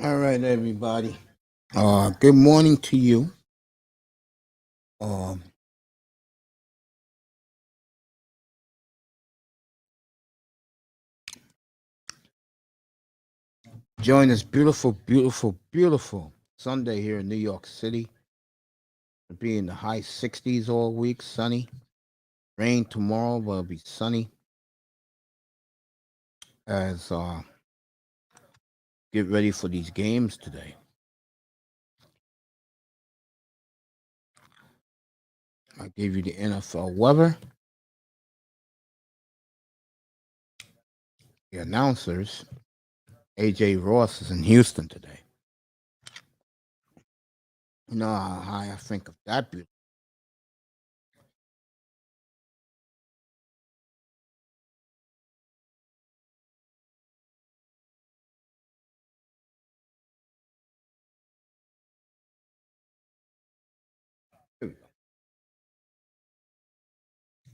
All right, everybody. Good morning to you. Um, Join this beautiful, beautiful, beautiful Sunday here in New York City. It'll be in the high 60s all week, sunny. Rain tomorrow, but it'll be sunny. As Get ready for these games today. I gave you the NFL weather. The announcers. AJ Ross is in Houston today. You know how high I think of that beautiful.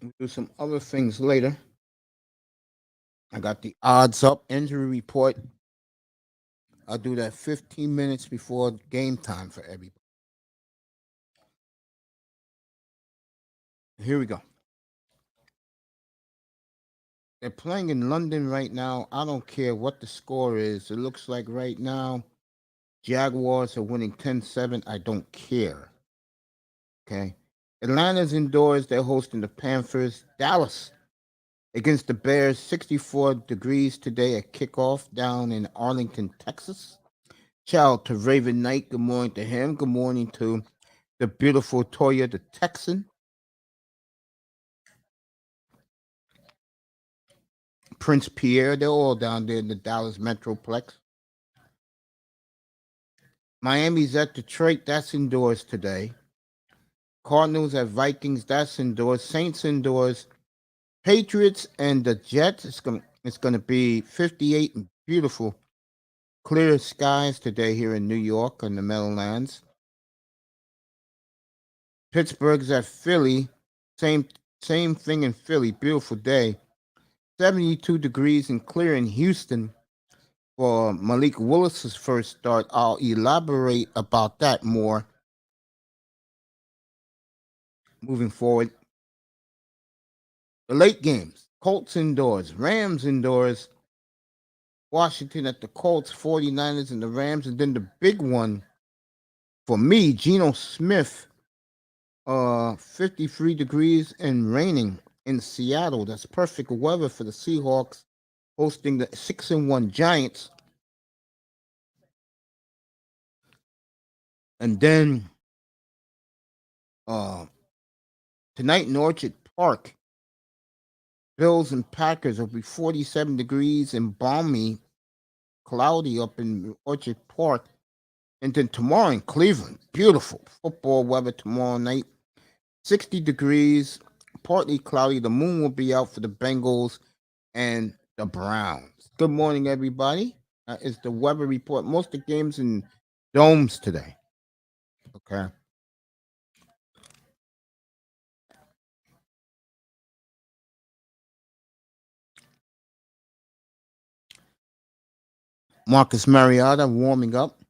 We'll do some other things later. I got the odds up injury report. I'll do that 15 minutes before game time for everybody. Here we go. They're playing in London right now. I don't care what the score is. It looks like right now Jaguars are winning 10-7. I don't care. Okay. Atlanta's indoors. They're hosting the Panthers. Dallas against the Bears. 64 degrees today at kickoff down in Arlington, Texas. Shout out to Raven Knight. Good morning to him. Good morning to the beautiful Toya the Texan. Prince Pierre. They're all down there in the Dallas Metroplex. Miami's at Detroit. That's indoors today. Cardinals at Vikings. That's indoors. Saints indoors. Patriots and the Jets. It's gonna be 58 and beautiful, clear skies today here in New York and the Meadowlands. Pittsburgh's at Philly. Same thing in Philly. Beautiful day. 72 degrees and clear in Houston for Malik Willis's first start. I'll elaborate about that more moving forward. The late games, Colts indoors, Rams indoors, Washington at the Colts, 49ers and the Rams, and then the big one for me, Geno Smith, 53 degrees and raining in Seattle. That's perfect weather for the Seahawks hosting the 6-1 Giants. And then uh, tonight in Orchard Park, Bills and Packers will be 47 degrees and balmy, cloudy up in Orchard Park. And then tomorrow in Cleveland, beautiful football weather tomorrow night. 60 degrees, partly cloudy. The moon will be out for the Bengals and the Browns. Good morning, everybody. Is the weather report. Most of the games in domes today. Okay. Marcus Mariota warming up,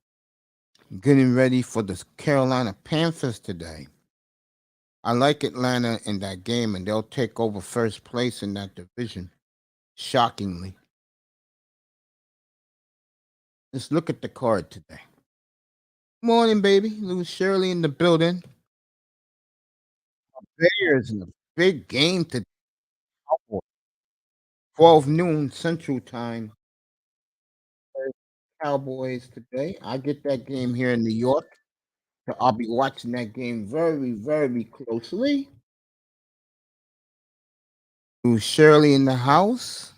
getting ready for the Carolina Panthers today. I like Atlanta in that game, and they'll take over first place in that division. Shockingly. Let's look at the card today. Morning, baby. Little Shirley in the building. Bears in a big game today. 12 noon Central Time. Cowboys today. I get that game here in New York. So I'll be watching that game very, very closely. Little Shirley in the house.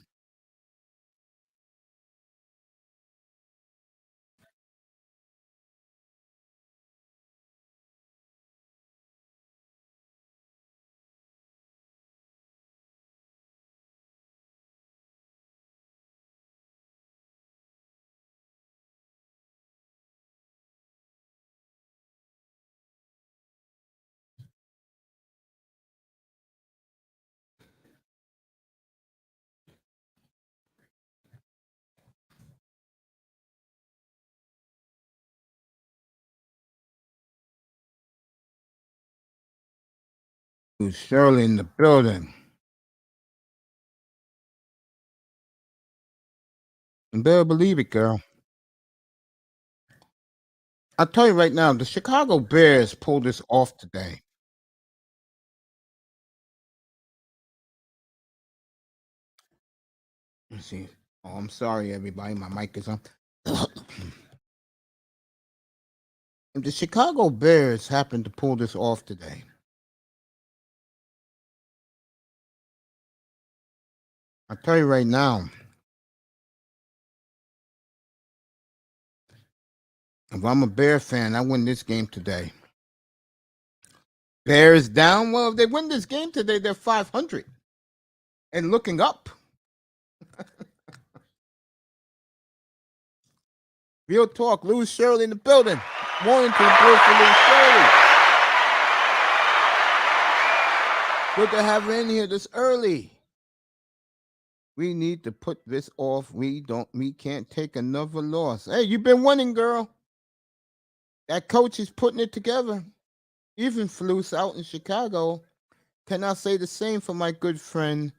Shirley in the building. You better believe it, girl. I'll tell you right now, the Chicago Bears pulled this off today. Let's see. Oh, I'm sorry, everybody. My mic is on. The Chicago Bears happened to pull this off today. I'll tell you right now. If I'm a Bear fan, I win this game today. Bears down. Well, if they win this game today, they're 500 and looking up. Real talk. Louis Shirley in the building. Morning to the Bills for Louis Shirley. Good to have her in here this early. We need to put this off. We can't take another loss. Hey, you've been winning, girl. That coach is putting it together. Even Flus out in Chicago. Can I say the same for my good friend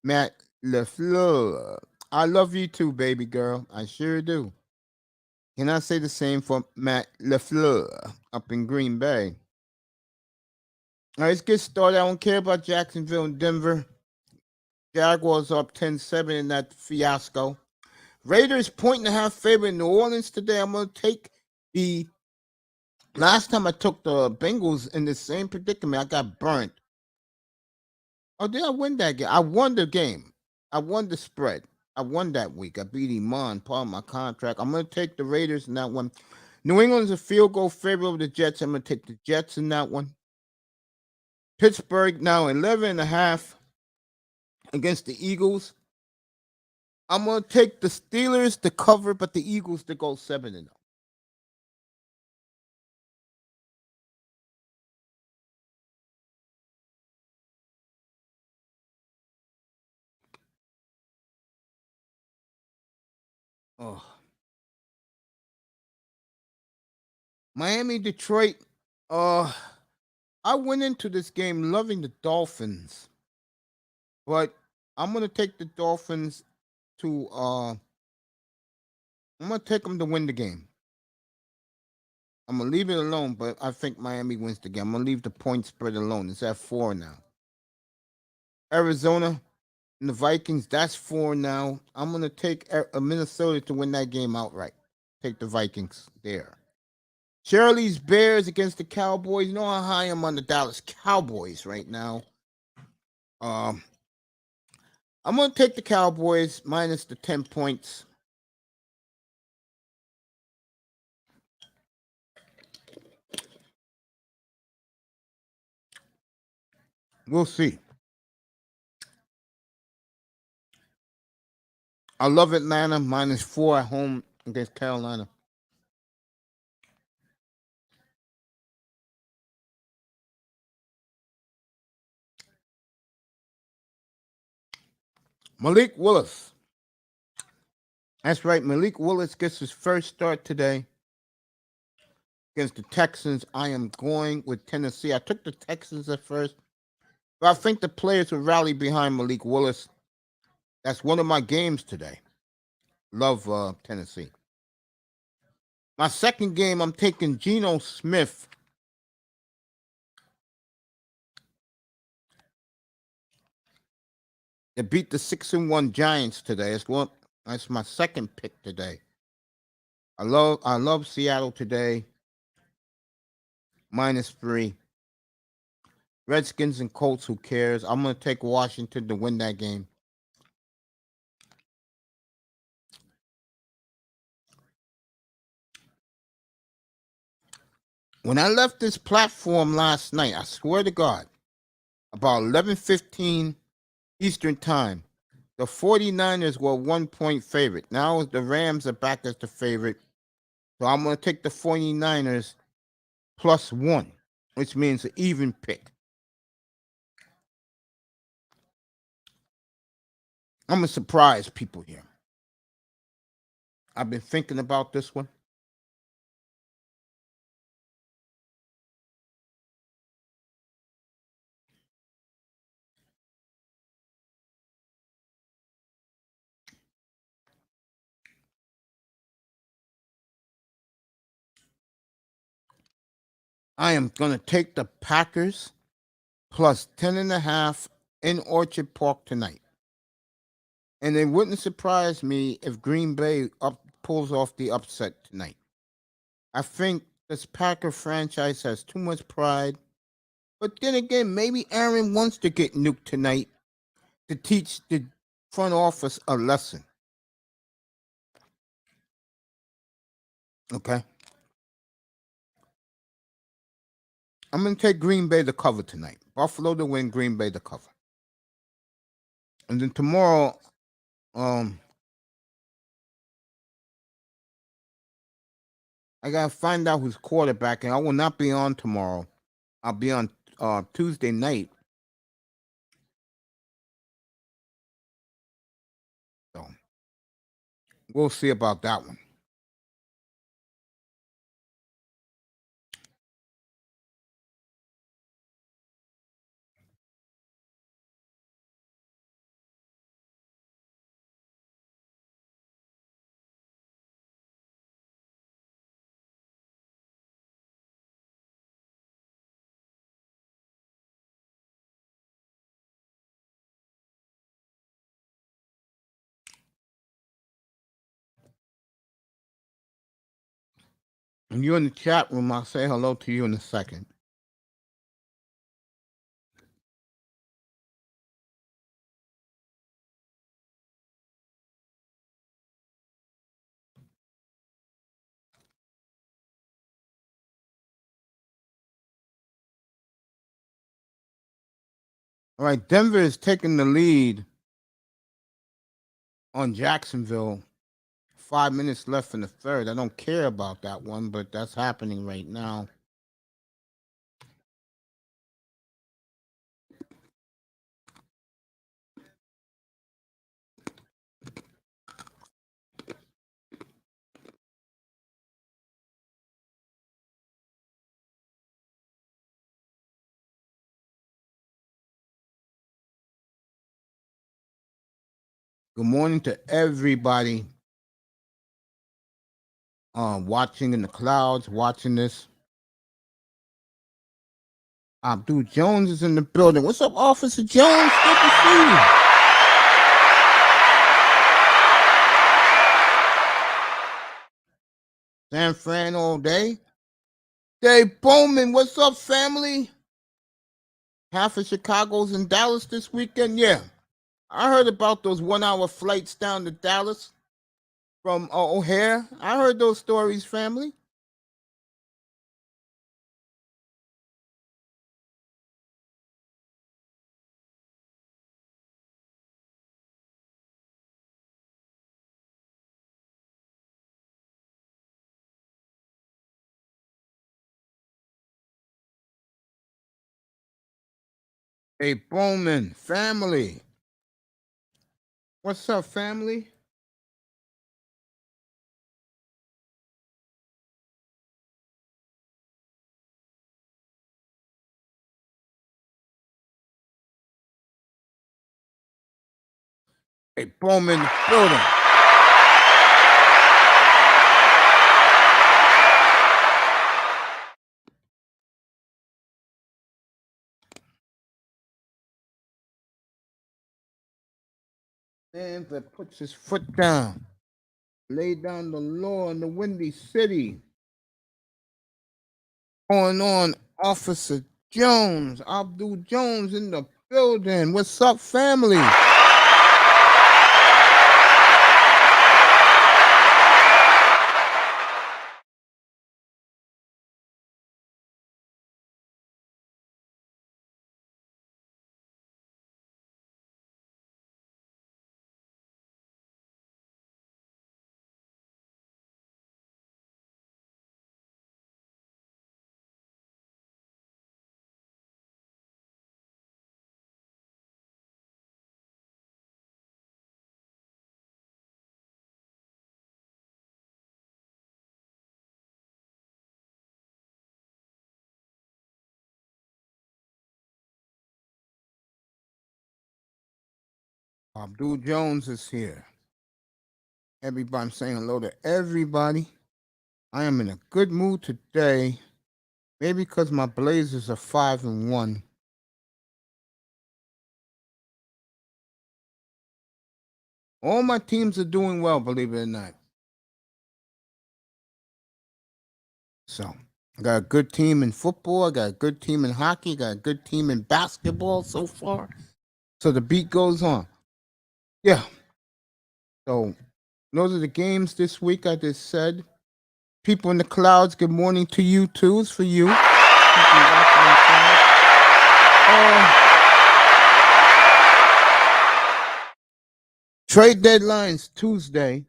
Matt LaFleur? I love you too, baby girl. I sure do. Can I say the same for Matt LaFleur up in Green Bay? All right, let's get started. I don't care about Jacksonville and Denver. Jaguars up 10-7 in that fiasco. Raiders 1.5 favorite in New Orleans today. I'm going to take the... Last time I took the Bengals in the same predicament, I got burnt. Oh, did I win that game? I won the game. I won the spread. I won that week. I beat Iman, part of my contract. I'm going to take the Raiders in that one. New England's a field goal favorite over the Jets. I'm going to take the Jets in that one. Pittsburgh now 11.5 against the Eagles. I'm going to take the Steelers to cover, but the Eagles to go 7-0. Oh. Miami, Detroit. I went into this game loving the Dolphins, but I'm going to take the Dolphins to I'm going to take them to win the game. I'm going to leave it alone, but I think Miami wins the game. I'm going to leave the point spread alone. It's at 4 now. Arizona and the Vikings, that's 4 now. I'm going to take Minnesota to win that game outright. Take the Vikings there. Shirley's Bears against the Cowboys. You know how high I'm on the Dallas Cowboys right now. I'm going to take the Cowboys minus the 10 points. We'll see. I love Atlanta minus 4 at home against Carolina. Malik Willis. That's right. Malik Willis gets his first start today against the Texans. I am going with Tennessee. I took the Texans at first, but I think the players will rally behind Malik Willis. That's one of my games today. Love Tennessee. My second game, I'm taking Geno Smith. They beat the 6-1 Giants today. That's my second pick today. I love Seattle today. -3. Redskins and Colts, who cares? I'm going to take Washington to win that game. When I left this platform last night, I swear to God, about 11:15 Eastern Time, the 49ers were 1-point favorite. Now the Rams are back as the favorite. So I'm going to take the 49ers +1, which means an even pick. I'm going to surprise people here. I've been thinking about this one. I am going to take the Packers plus 10.5 in Orchard Park tonight. And it wouldn't surprise me if Green Bay pulls off the upset tonight. I think this Packer franchise has too much pride. But then again, maybe Aaron wants to get nuked tonight to teach the front office a lesson. Okay? I'm going to take Green Bay to cover tonight. Buffalo to win, Green Bay to cover. And then tomorrow, I got to find out who's quarterbacking. I will not be on tomorrow. I'll be on Tuesday night. So we'll see about that one. And you're in the chat room. I'll say hello to you in a second. All right, Denver is taking the lead on Jacksonville. 5 minutes left in the third. I don't care about that one, but that's happening right now. Good morning to everybody watching in the clouds, watching this. Abdul Jones is in the building. What's up, Officer Jones? Good to see you. San Fran all day. Dave Bowman, what's up, family? Half of Chicago's in Dallas this weekend. Yeah, I heard about those 1-hour flights down to Dallas from O'Hare. I heard those stories, family. Hey, Bowman, family. What's up, family? Hey, Bowman, building. Man that puts his foot down. Lay down the law in the Windy City. Going on, Officer Jones, Abdul Jones in the building. What's up, family? Abdul Jones is here. Everybody, I'm saying hello to everybody. I am in a good mood today. Maybe because my Blazers are 5-1. All my teams are doing well, believe it or not. So I got a good team in football. I got a good team in hockey. Got a good team in basketball so far. So the beat goes on. Yeah. So those are the games this week. I just said. People in the clouds, good morning to you too. It's for you. Trade deadlines Tuesday.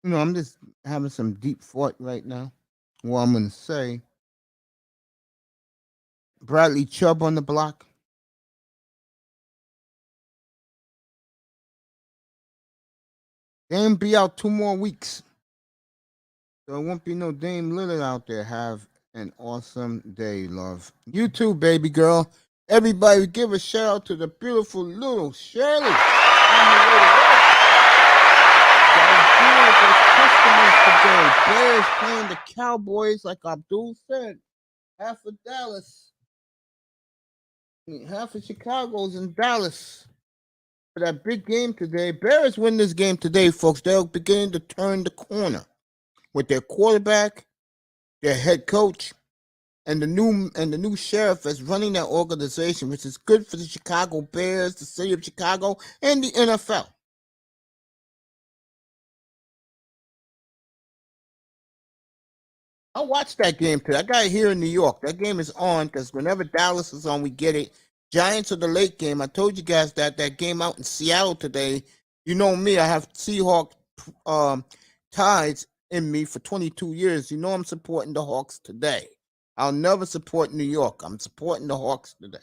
I'm just having some deep thought right now. What I'm gonna say. Bradley Chubb on the block. Dame be out 2 more weeks. So it won't be no Dame Lillard out there. Have an awesome day, love. You too, baby girl. Everybody give a shout out to the beautiful little Shirley. Today. Bears playing the Cowboys, like Abdul said. Half of Dallas. Half of Chicago's in Dallas. For that big game today. Bears win this game today, folks. They're beginning to turn the corner with their quarterback, their head coach, and the new sheriff that's running that organization, which is good for the Chicago Bears, the city of Chicago, and the NFL. I watched that game today. I got it here in New York. That game is on because whenever Dallas is on, we get it. Giants are the late game. I told you guys that game out in Seattle today. You know me. I have Seahawks ties in me for 22 years. You know I'm supporting the Hawks today. I'll never support New York. I'm supporting the Hawks today.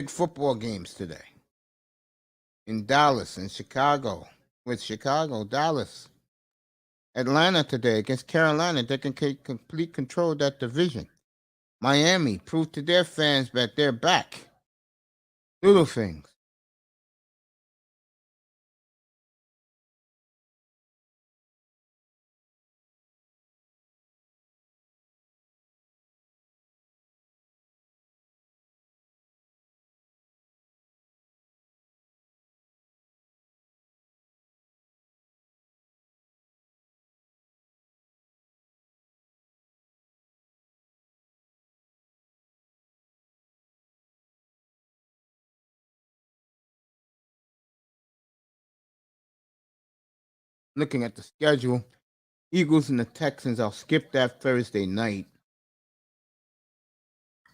Big football games today in Dallas and Chicago. With Chicago, Dallas, Atlanta today against Carolina. They can take complete control of that division. Miami proved to their fans that they're back. Little things. Looking at the schedule, Eagles and the Texans. I'll skip that Thursday night.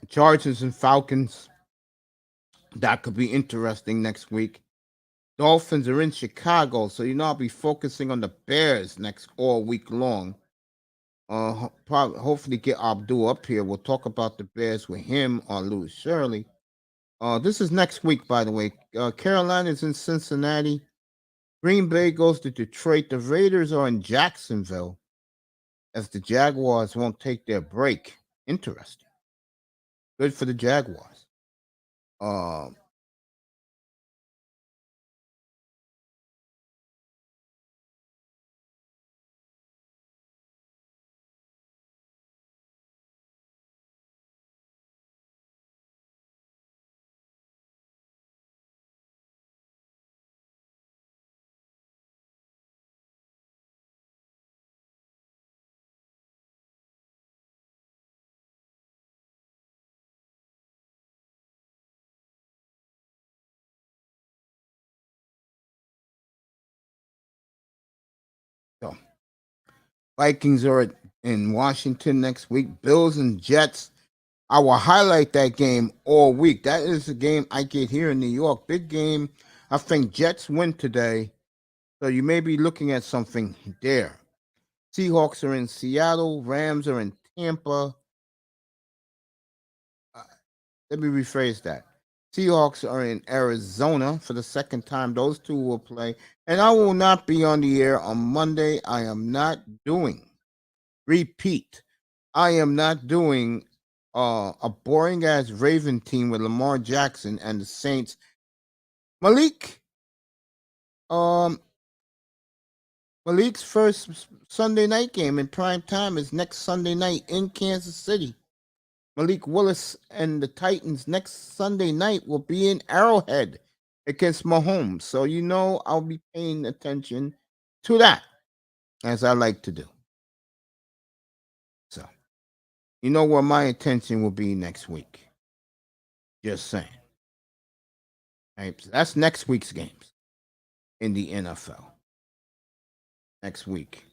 Chargers and Falcons. That could be interesting next week. Dolphins are in Chicago, so I'll be focusing on the Bears next all week long. Probably, hopefully get Abdul up here. We'll talk about the Bears with him or Louis Shirley. This is next week, by the way. Carolina's in Cincinnati. Green Bay goes to Detroit. The Raiders are in Jacksonville, as the Jaguars won't take their break. Interesting. Good for the Jaguars. Um, so Vikings are in Washington next week. Bills and Jets. I will highlight that game all week. That is a game I get here in New York. Big game. I think Jets win today. So you may be looking at something there. Seahawks are in Seattle. Rams are in Tampa. Uh, Let me rephrase that. Seahawks are in Arizona for the second time. Those two will play. And I will not be on the air on Monday. I am not doing, repeat, I am not doing a boring ass Raven team with Lamar Jackson and the Saints. Malik, um, Malik's first Sunday night game in prime time is next Sunday night in Kansas City. Malik Willis and the Titans next Sunday night will be in Arrowhead against Mahomes. So I'll be paying attention to that, as I like to do. So where my attention will be next week. Just saying. Right? So that's next week's games in the NFL. Next week.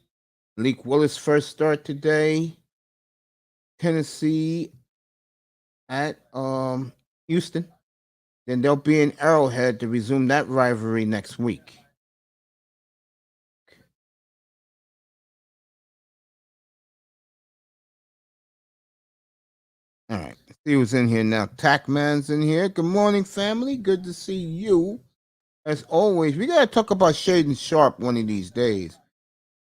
Malik Willis first start today. Tennessee at Houston. Then they'll be in Arrowhead to resume that rivalry next week. All right. Let's see who's in here now. Tackman's in here. Good morning, family. Good to see you. As always, we got to talk about Shaden Sharp one of these days.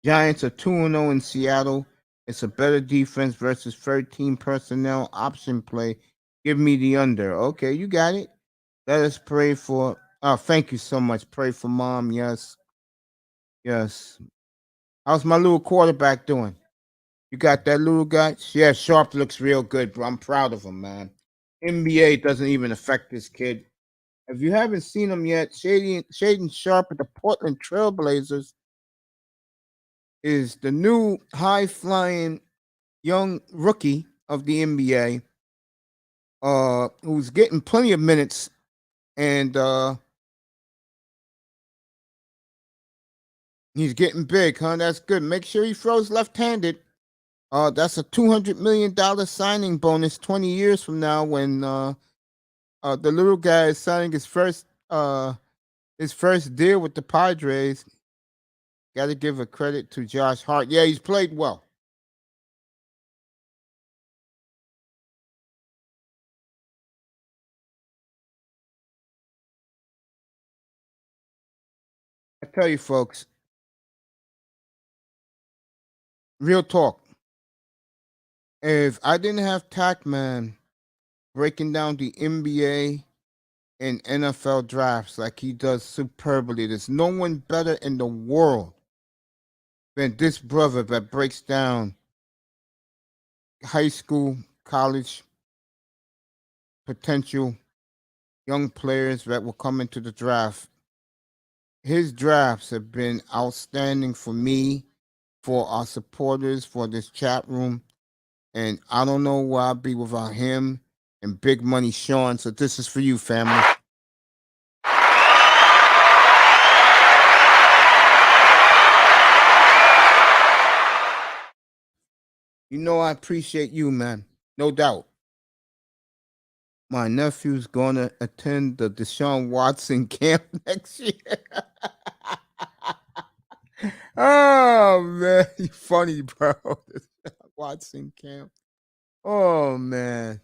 Giants are 2-0 in Seattle. It's a better defense versus 13 personnel option play. Give me the under. Okay, you got it. Let us pray for. Oh, thank you so much. Pray for mom. Yes. Yes. How's my little quarterback doing? You got that little guy? Yeah, Sharp looks real good, bro. I'm proud of him, man. NBA doesn't even affect this kid. If you haven't seen him yet, Shaden Sharp at the Portland Trailblazers is the new high-flying young rookie of the NBA, who's getting plenty of minutes, and he's getting big, huh? That's good. Make sure he throws left-handed. That's a $200 million signing bonus 20 years from now when the little guy is signing his first deal with the Padres. Got to give a credit to Josh Hart. Yeah, he's played well. I tell you, folks, real talk. If I didn't have Tackman breaking down the NBA and NFL drafts like he does superbly, there's no one better in the world than this brother that breaks down high school, college potential young players that will come into the draft. His drafts have been outstanding for me, for our supporters, for this chat room. And I don't know where I'd be without him and Big Money Sean. So this is for you, family. I appreciate you, man. No doubt. My nephew's going to attend the Deshaun Watson camp next year. Oh, man. You funny, bro. Watson camp. Oh, man.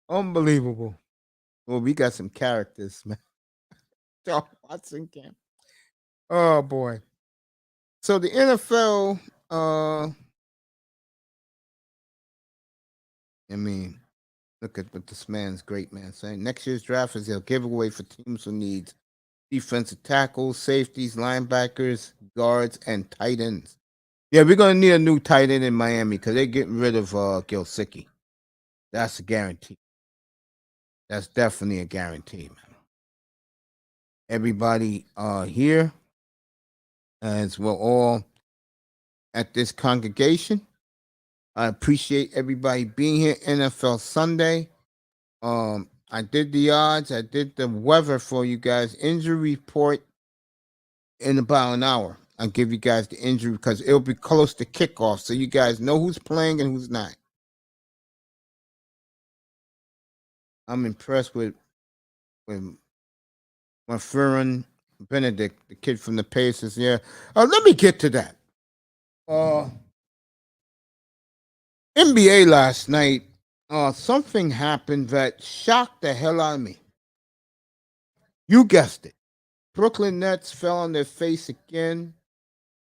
Unbelievable. Well, we got some characters, man. Watson camp. Oh, boy. So the NFL, look at what this man's great man saying. Next year's draft is a giveaway for teams who need defensive tackles, safeties, linebackers, guards, and tight ends. Yeah, we're gonna need a new tight end in Miami because they're getting rid of Gilsicki. That's a guarantee. That's definitely a guarantee, man. Everybody here, as we're all at this congregation, I appreciate everybody being here. NFL Sunday. I did the odds. I did the weather for you guys. Injury report in about an hour. I'll give you guys the injury because it'll be close to kickoff, so you guys know who's playing and who's not. I'm impressed with my friend Benedict, the kid from the Pacers. Yeah. Let me get to that. NBA last night, something happened that shocked the hell out of me. You guessed it. Brooklyn Nets fell on their face again.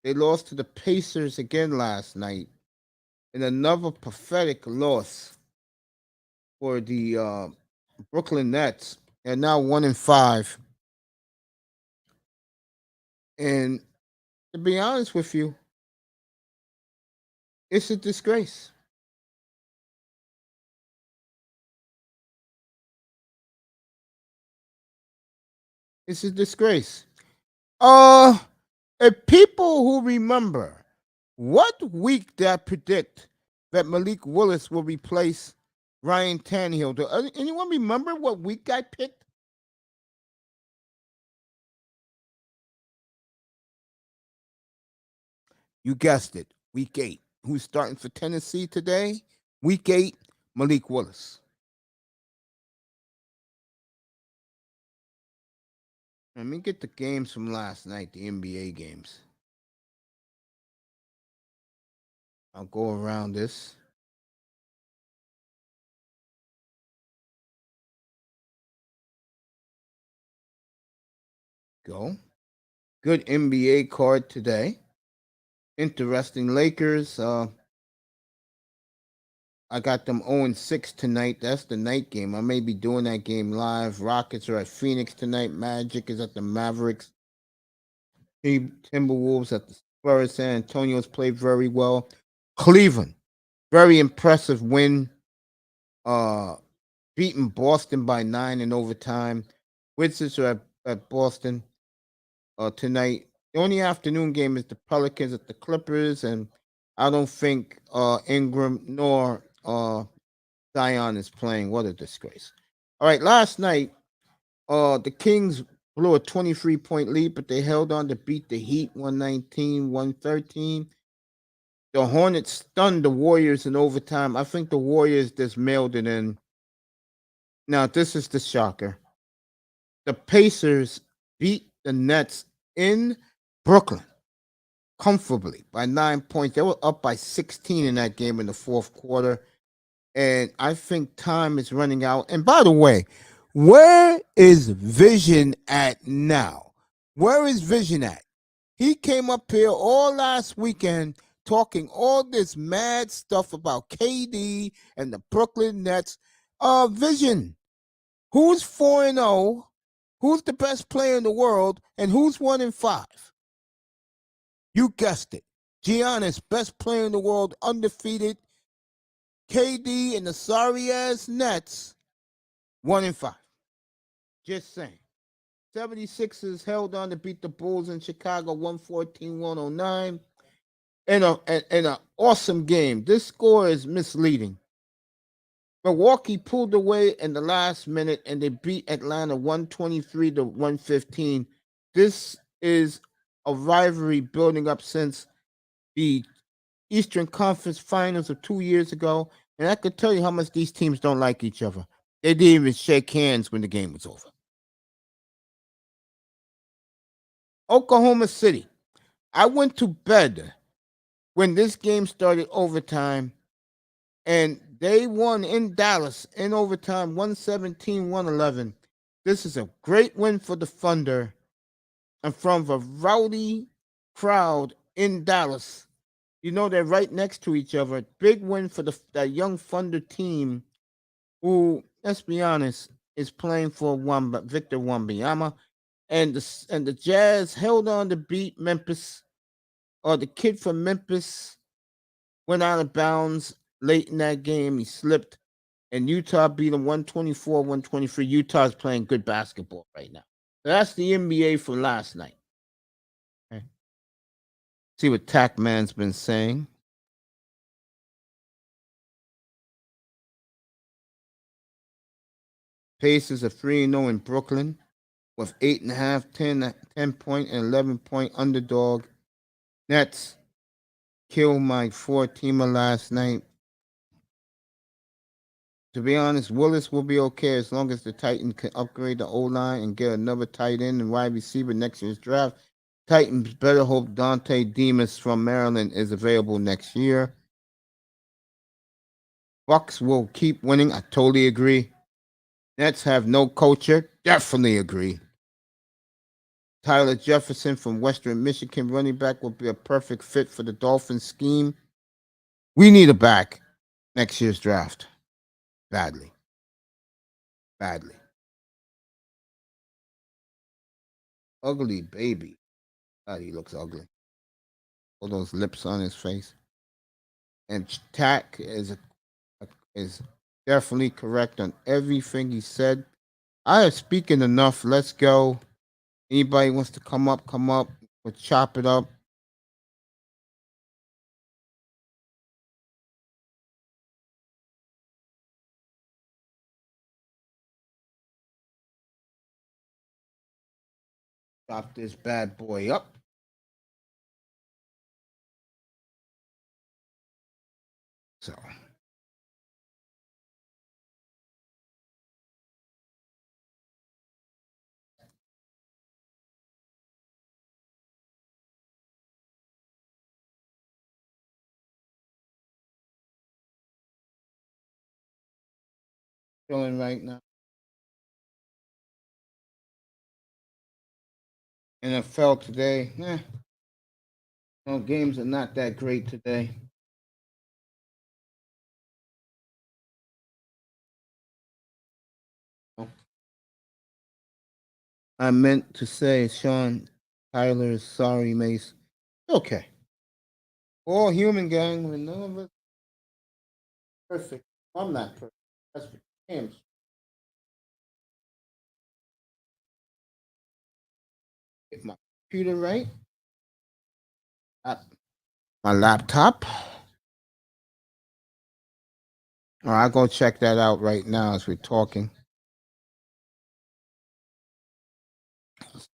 They lost to the Pacers again last night in another pathetic loss for the Brooklyn Nets. They're now 1-5. And to be honest with you, it's a disgrace. It's a disgrace. Uh, if people who remember, what week did I predict that Malik Willis will replace Ryan Tannehill? Do anyone remember what week I picked? You guessed it. Week 8. Who's starting for Tennessee today? Week 8, Malik Willis. Let me get the games from last night, the NBA games. I'll go around this. Go. Good NBA card today. Interesting Lakers. I got them 0-6 tonight. That's the night game. I may be doing that game live. Rockets are at Phoenix tonight. Magic is at the Mavericks. Timberwolves at the Spurs. San Antonio's played very well. Cleveland, very impressive win. Beating Boston by 9 in overtime. Wizards are at Boston tonight. The only afternoon game is the Pelicans at the Clippers, and I don't think Ingram nor Zion is playing. What a disgrace. All right, last night, the Kings blew a 23-point lead, but they held on to beat the Heat 119-113. The Hornets stunned the Warriors in overtime. I think the Warriors just mailed it in. Now, this is the shocker. The Pacers beat the Nets in Brooklyn comfortably by 9 points. They were up by 16 in that game in the fourth quarter. And I think time is running out. And by the way, where is Vision at now? Where is Vision at? He came up here all last weekend talking all this mad stuff about KD and the Brooklyn Nets. Vision, who's 4-0? Who's the best player in the world? And who's 1-5? You guessed it. Giannis, best player in the world, undefeated. KD and the sorry-ass Nets, 1-5. Just saying. 76ers held on to beat the Bulls in Chicago, 114-109. In an awesome game. This score is misleading. Milwaukee pulled away in the last minute, and they beat Atlanta 123-115. This is a rivalry building up since the Eastern Conference Finals of 2 years ago, and I could tell you how much these teams don't like each other. They didn't even shake hands when the game was over. Oklahoma City. I went to bed when this game started overtime, and they won in Dallas in overtime 117-111. This is a great win for the Thunder, and from a rowdy crowd in Dallas. You know, they're right next to each other. Big win for that young Thunder team who, let's be honest, is playing for Victor Wembanyama. And the Jazz held on to beat Memphis. The kid from Memphis went out of bounds late in that game. He slipped. And Utah beat him 124-123. Utah's playing good basketball right now. So that's the NBA for last night. Okay. See what Tackman's been saying. Pacers are 3-0 in Brooklyn with 8.5, 10 point, and 11 point underdog. Nets killed my 4-teamer last night. To be honest, Willis will be okay as long as the Titans can upgrade the O-line and get another tight end and wide receiver next year's draft. Titans better hope Dante Demas from Maryland is available next year. Bucks will keep winning. I totally agree. Nets have no culture. Definitely agree. Tyler Jefferson from Western Michigan, running back, will be a perfect fit for the Dolphins scheme. We need a back next year's draft. Badly. Badly. Ugly baby. God, he looks ugly. All those lips on his face. And Tack is definitely correct on everything he said. I have speaking enough. Let's go. Anybody wants to come up, come up. We'll chop it up. Chop this bad boy up. So chilling right now. NFL today. No games are not that great today. I meant to say, Sean Tyler is sorry, Mace. Okay. All human, gang. We're none of us perfect. I'm not perfect. That's for damn sure. Get my computer right. My laptop. All right, I'll go check that out right now as we're talking.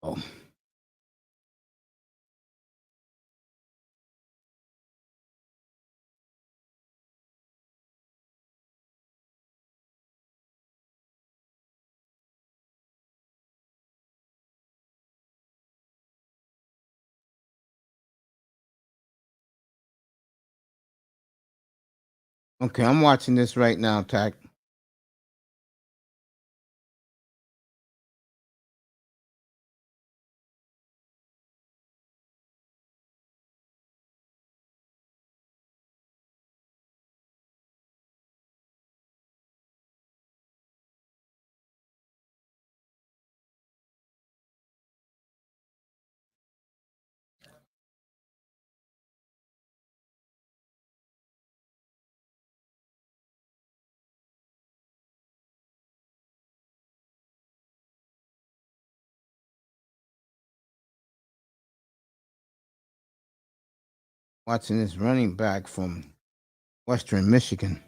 So, okay, I'm watching this right now, Tack. Watching this running back from Western Michigan.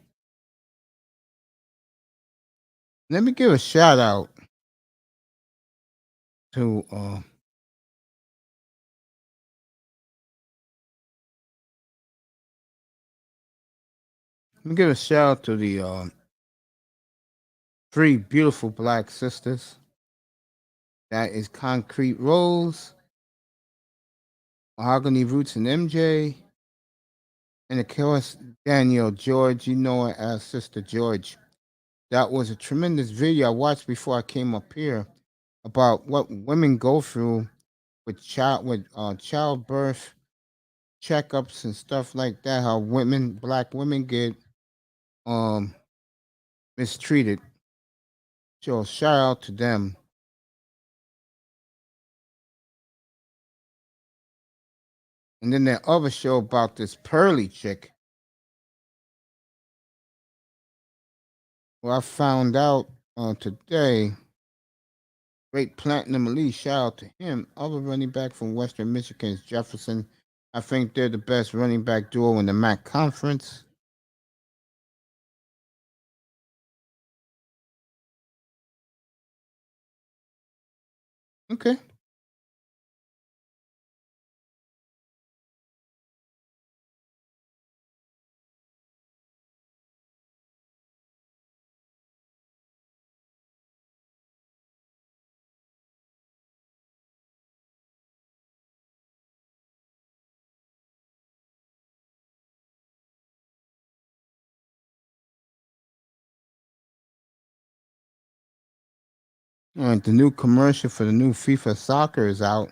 Let me give a shout out to let me give a shout out to the three beautiful black sisters. That is Concrete Rose, Mahogany Roots, and MJ. And of course, Danielle George. You know her as Sister George. That was a tremendous video I watched before I came up here about what women go through with childbirth checkups and stuff like that. How black women get um mistreated. So shout out to them. And then that other show about this Pearly chick. Well, I found out today. Great Platinum Elite, shout out to him. Other running back from Western Michigan is Jefferson. I think they're the best running back duo in the MAC conference. Okay. All right, the new commercial for the new FIFA soccer is out.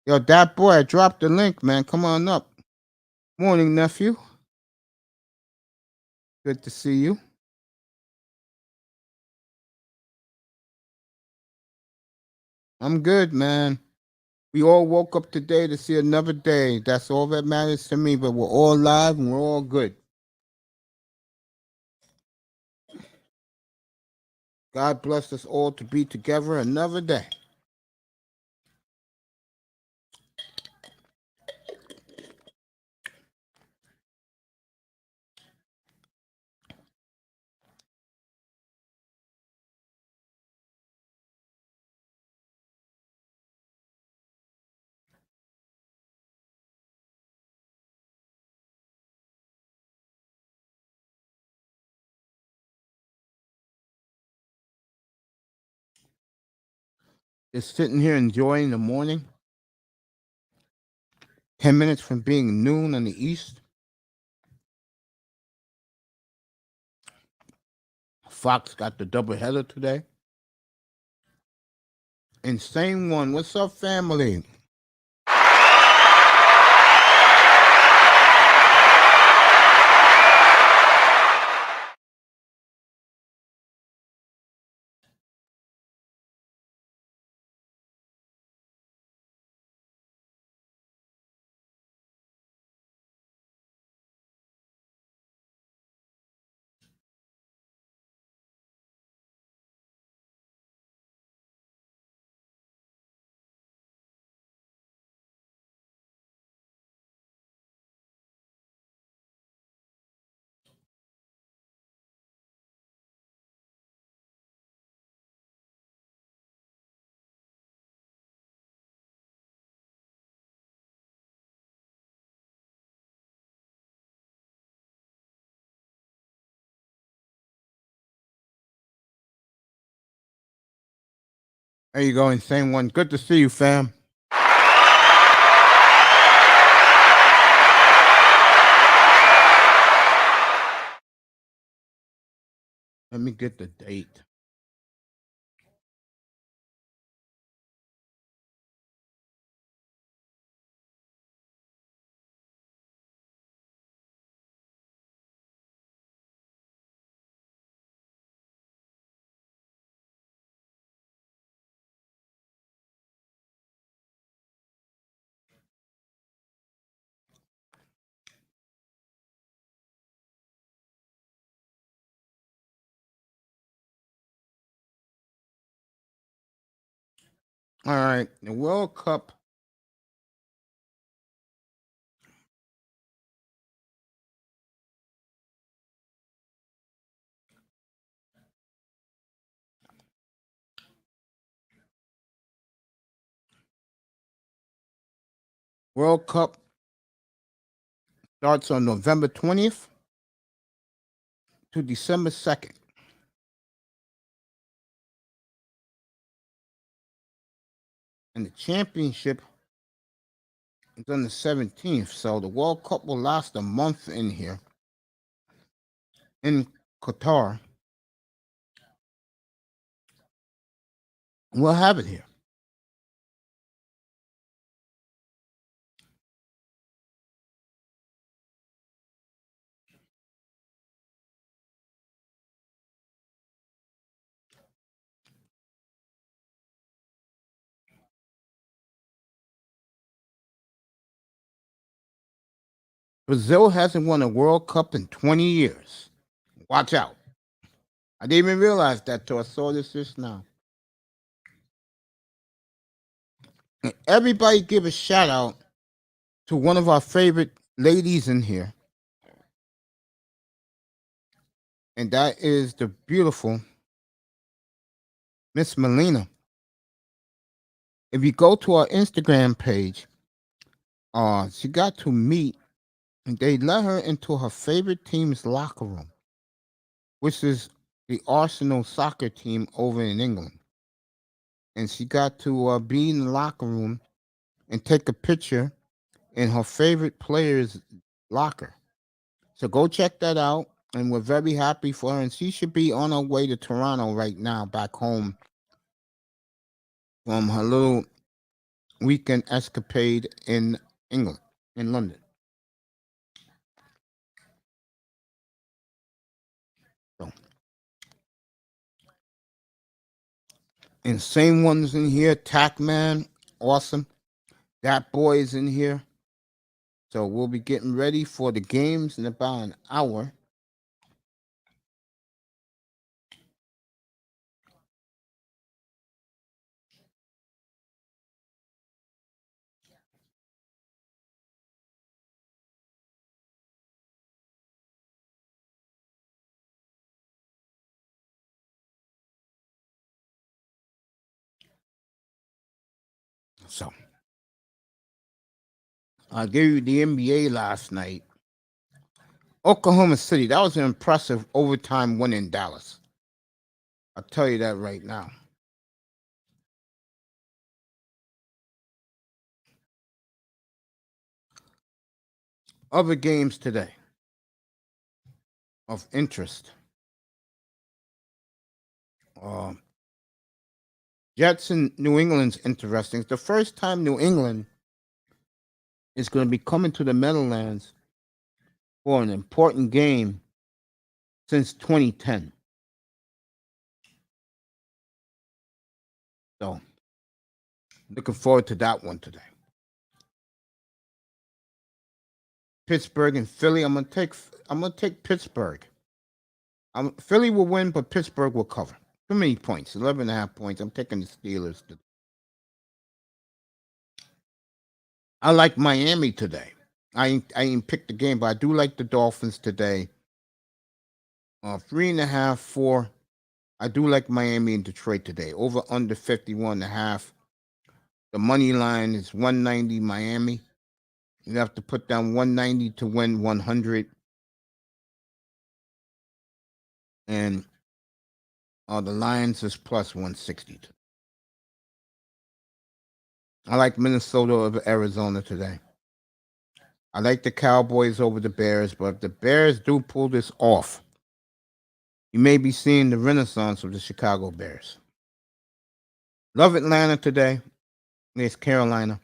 Yo, that boy, I dropped the link, man. Come on up. Morning, nephew. Good to see you. I'm good, man. We all woke up today to see another day. That's all that matters to me. But we're all alive and we're all good. God bless us all to be together another day. Just sitting here enjoying the morning. 10 minutes from being noon on the east. Fox got the doubleheader today. Insane one. What's up, family? There you go, insane one. Good to see you, fam. Let me get the date. All right, the World Cup. World Cup starts on November 20th to December 2nd. And the championship is on the 17th. So the World Cup will last a month in here in Qatar. We'll have it here. Brazil hasn't won a World Cup in 20 years. Watch out. I didn't even realize that till I saw this just now. And everybody give a shout out to one of our favorite ladies in here. And that is the beautiful Miss Melina. If you go to our Instagram page, she got to meet, and they let her into her favorite team's locker room, which is the Arsenal soccer team over in England. And she got to be in the locker room and take a picture in her favorite player's locker. So go check that out. And we're very happy for her. And she should be on her way to Toronto right now, back home, from her little weekend escapade in England, in London. So, insane ones in here. Tackman, awesome. That boy is in here. So we'll be getting ready for the games in about an hour. So I gave you the NBA last night. Oklahoma City, that was an impressive overtime win in Dallas. I'll tell you that right now. Other games today of interest. Jets in New England's interesting. It's the first time New England is going to be coming to the Meadowlands for an important game since 2010. So, looking forward to that one today. Pittsburgh and Philly. I'm gonna take Pittsburgh. Philly will win, but Pittsburgh will cover. Too many points, 11.5 points. I'm taking the Steelers. I like Miami today. I ain't picked the game, but I do like the Dolphins today. 3.5, 4. I do like Miami and Detroit today. Over under 51.5. The money line is 190 Miami. You have to put down 190 to win 100. And the Lions is plus 160. I like Minnesota over Arizona today. I like the Cowboys over the Bears, but if the Bears do pull this off, you may be seeing the renaissance of the Chicago Bears. Love Atlanta today. It's Carolina.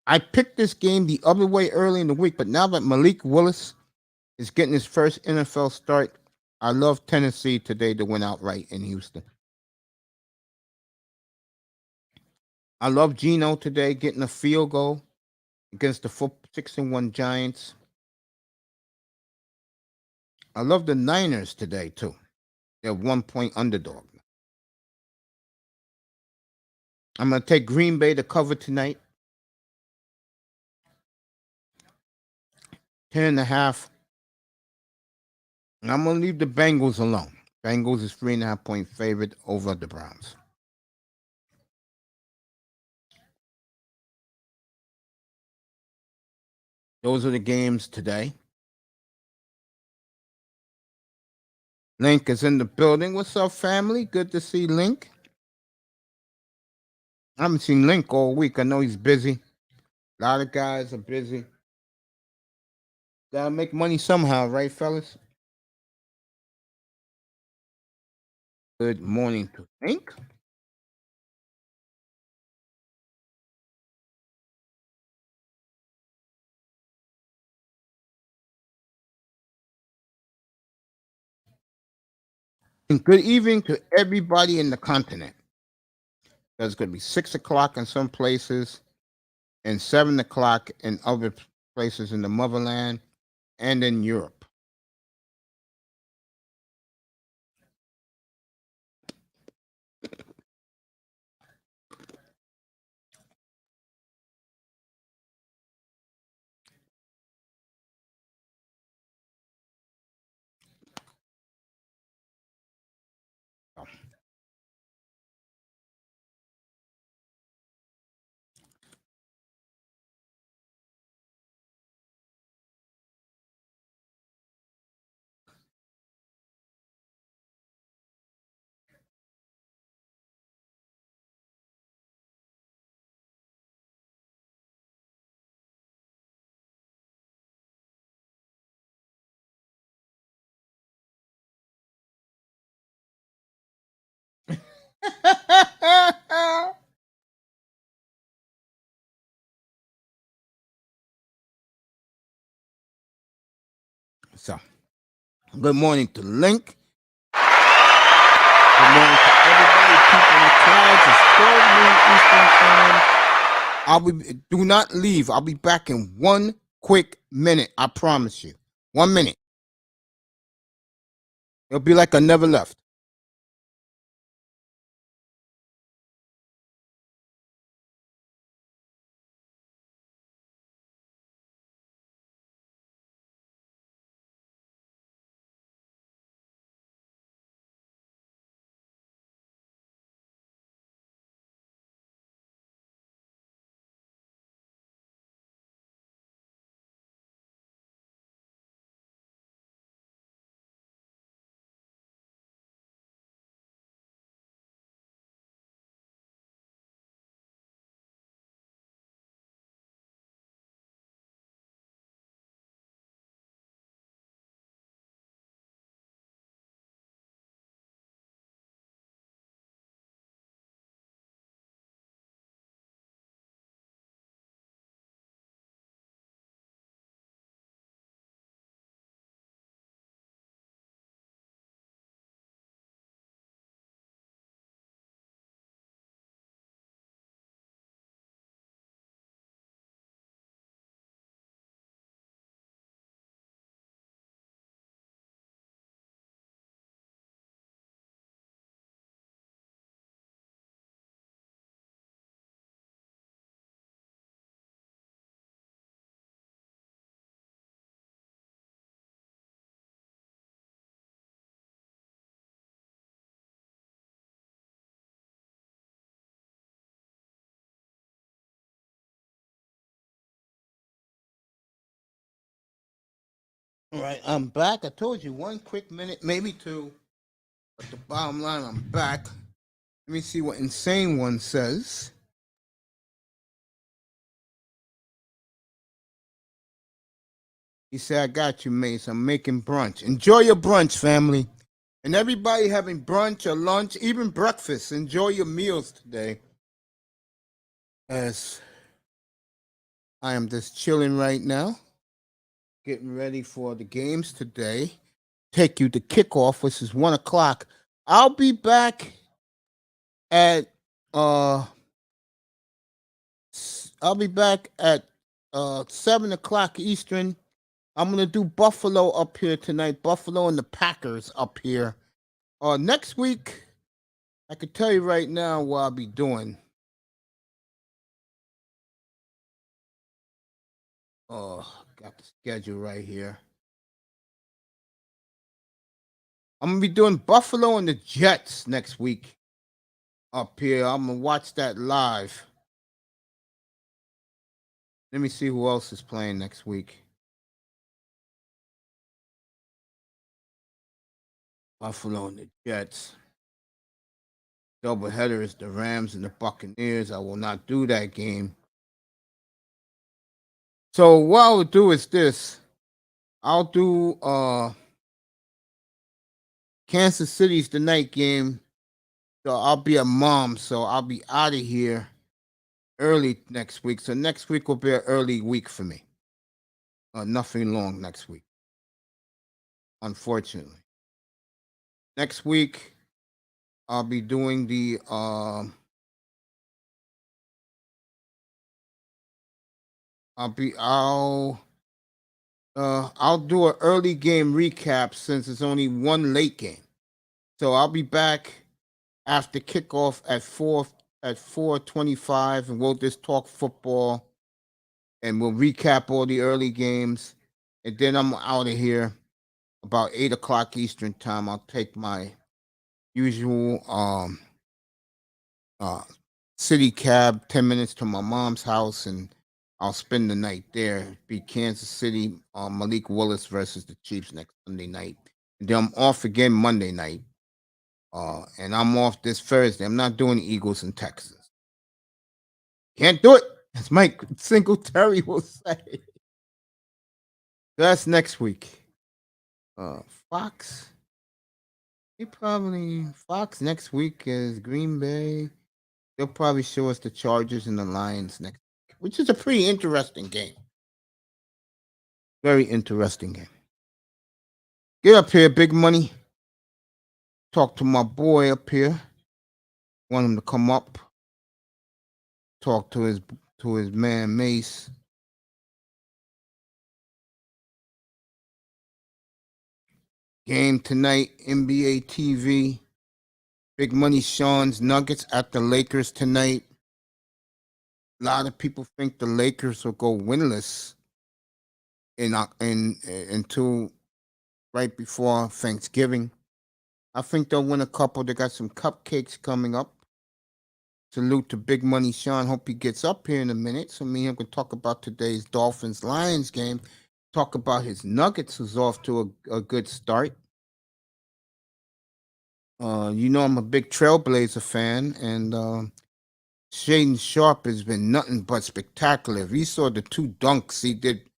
I picked this game the other way early in the week, but now that Malik Willis is getting his first NFL start, I love Tennessee today to win outright in Houston. I love Gino today getting a field goal against the 6-1 Giants. I love the Niners today, too. They're 1-point underdog. I'm going to take Green Bay to cover tonight. 10.5. And I'm going to leave the Bengals alone. Bengals is 3.5-point favorite over the Browns. Those are the games today. Link is in the building. What's up, family? Good to see Link. I haven't seen Link all week. I know he's busy. A lot of guys are busy. Gotta make money somehow, right, fellas? Good morning to Link. And good evening to everybody in the continent. There's going to be 6 o'clock in some places and 7 o'clock in other places in the motherland and in Europe. So, good morning to Link. Good morning to everybody. People in the clouds. It's 12 noon Eastern time. Do not leave. I'll be back in one quick minute. I promise you. 1 minute. It'll be like I never left. All right, I'm back. I told you 1 quick minute, maybe 2. But the bottom line, I'm back. Let me see what Insane One says. He said, I got you, Mace. I'm making brunch. Enjoy your brunch, family. And everybody having brunch or lunch, even breakfast. Enjoy your meals today. As I am just chilling right now, getting ready for the games today. Take you to kickoff, which is 1 o'clock. I'll be back at I'll be back at 7 o'clock Eastern. I'm gonna do Buffalo up here tonight. Buffalo and the Packers up here. Next week, I can tell you right now what I'll be doing. Got the schedule right here. I'm gonna be doing Buffalo and the Jets next week up here. I'm gonna watch that live. Let me see who else is playing next week. Buffalo and the Jets. Doubleheader is the Rams and the Buccaneers. I will not do that game. So what I'll do is this. I'll do Kansas City's the night game. So I'll be a mom. So I'll be out of here early next week. So next week will be an early week for me. Nothing long next week, unfortunately. Next week, I'll be doing the I'll do an early game recap since it's only one late game. So I'll be back after kickoff at 4:25, and we'll just talk football and we'll recap all the early games. And then I'm out of here about 8 o'clock Eastern time. I'll take my usual city cab 10 minutes to my mom's house, and I'll spend the night there. It'd be Kansas City, Malik Willis versus the Chiefs next Sunday night. And then I'm off again Monday night. And I'm off this Thursday. I'm not doing Eagles in Texas. Can't do it, as Mike Singletary will say. That's next week. Fox. Fox next week is Green Bay. They'll probably show us the Chargers and the Lions next week, which is a pretty interesting game. Very interesting game. Get up here, big money. Talk to my boy up here. Want him to come up. Talk to his man Mace. Game tonight, NBA TV. Big Money Sean's Nuggets at the Lakers tonight. A lot of people think the Lakers will go winless until right before Thanksgiving. I think they'll win a couple. They got some cupcakes coming up. Salute to Big Money Sean. Hope he gets up here in a minute. So me and him can talk about today's Dolphins-Lions game. Talk about his Nuggets, who's off to a good start. I'm a big Trailblazer fan, and Shaden Sharp has been nothing but spectacular. If you saw the two dunks he did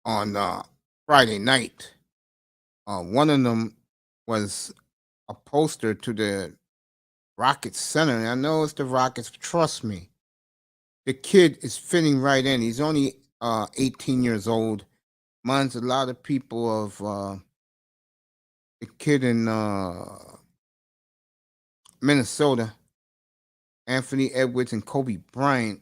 on Friday night, one of them was a poster to the Rockets center. And I know it's the Rockets. Trust me, the kid is fitting right in. He's only 18 years old. Reminds a lot of people of the kid in Minnesota, Anthony Edwards and Kobe Bryant.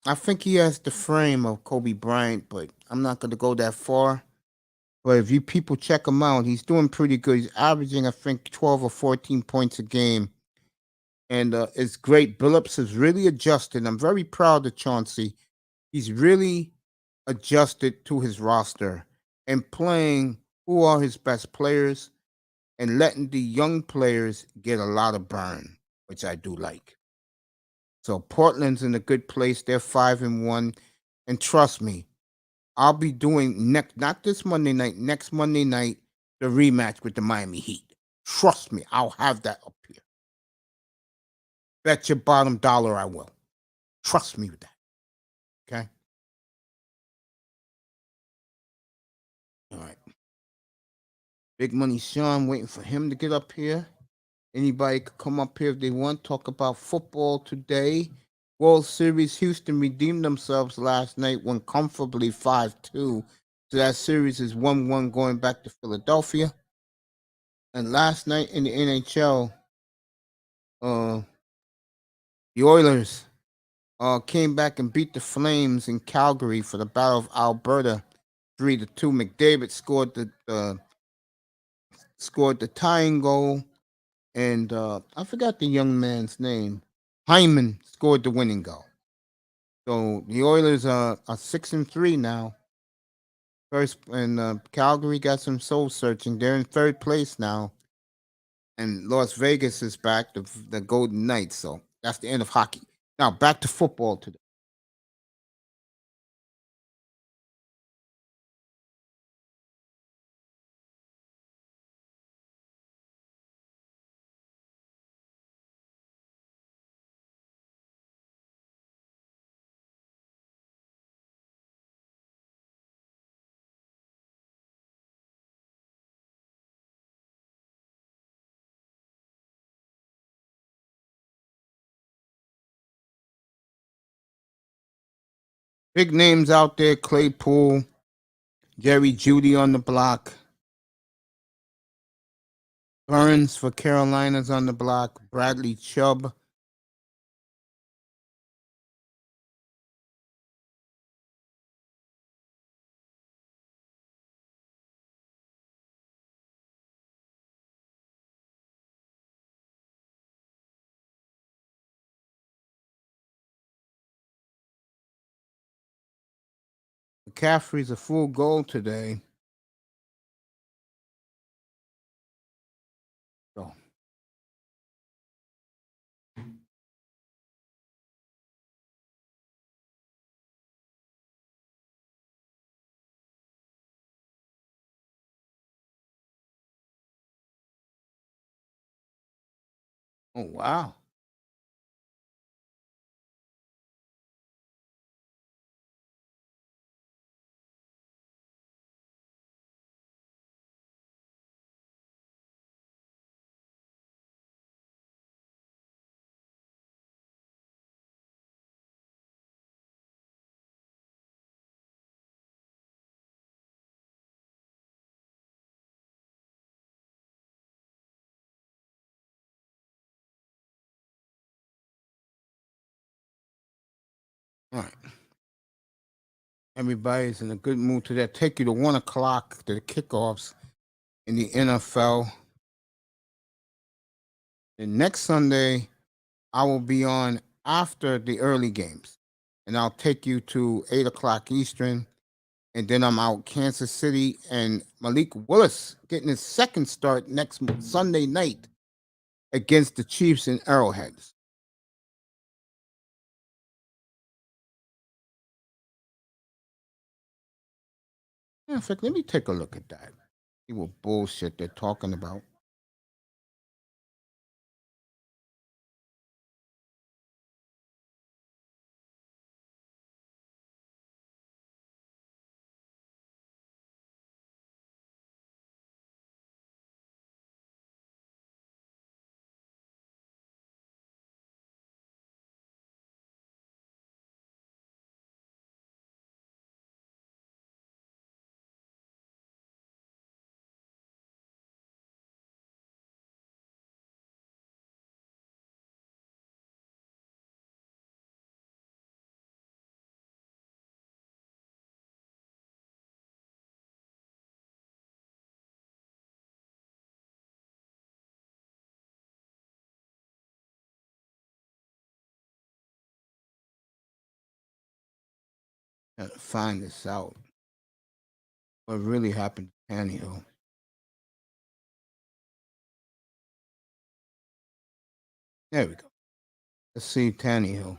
I think he has the frame of Kobe Bryant, but I'm not going to go that far. But if you people check him out, he's doing pretty good. He's averaging, I think, 12 or 14 points a game. And it's great. Billups has really adjusted. I'm very proud of Chauncey. He's really adjusted to his roster and playing who are his best players and letting the young players get a lot of burn, which I do like. So Portland's in a good place. They're 5-1. And trust me, I'll be doing not this Monday night, next Monday night, the rematch with the Miami Heat. Trust me, I'll have that up here. Bet your bottom dollar I will. Trust me with that. Okay? All right. Big Money Sean, waiting for him to get up here. Anybody could come up here if they want. Talk about football today. World Series, Houston redeemed themselves last night, won comfortably 5-2. So that series is 1-1 going back to Philadelphia. And last night in the NHL, the Oilers came back and beat the Flames in Calgary for the Battle of Alberta, 3-2. McDavid scored the tying goal, and I forgot the young man's name. Hyman scored the winning goal. So the Oilers are 6-3 now. First, and Calgary got some soul searching. They're in third place now, and Las Vegas is back, the Golden Knights. So that's the end of hockey. Now back to football today. Big names out there: Claypool, Jerry Judy on the block, Burns for Carolina's on the block, Bradley Chubb. McCaffrey's a full goal today. So, oh wow. All right. Everybody's in a good mood today. Take you to 1 o'clock to the kickoffs in the NFL. And next Sunday, I will be on after the early games. And I'll take you to 8 o'clock Eastern. And then I'm out Kansas City and Malik Willis getting his second start next Sunday night against the Chiefs in Arrowhead. In fact, let me take a look at that. See what bullshit they're talking about. Gotta find this out. What really happened to Tannehill? There we go. Let's see Tannehill.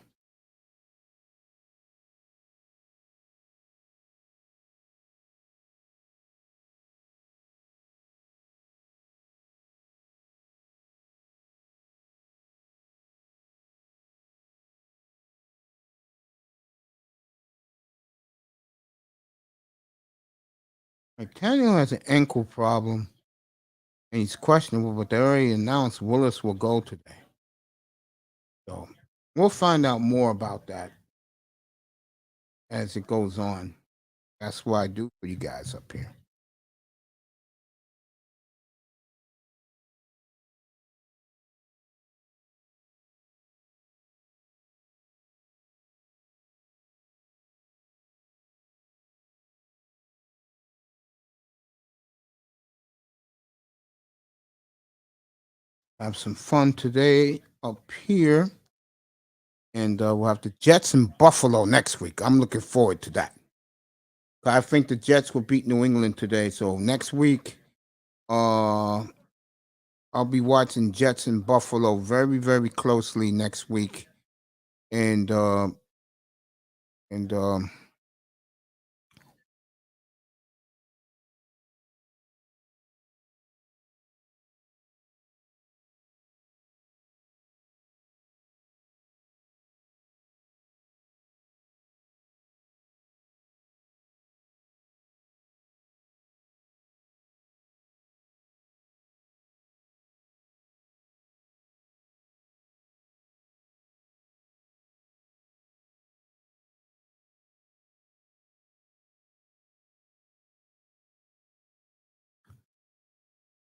Like, Tannehill has an ankle problem, and he's questionable, but they already announced Willis will go today. So we'll find out more about that as it goes on. That's what I do for you guys up here. Have some fun today up here. And we'll have the Jets in Buffalo next week. I'm looking forward to that. I think the Jets will beat New England today. So next week, I'll be watching Jets in Buffalo very, very closely next week. And and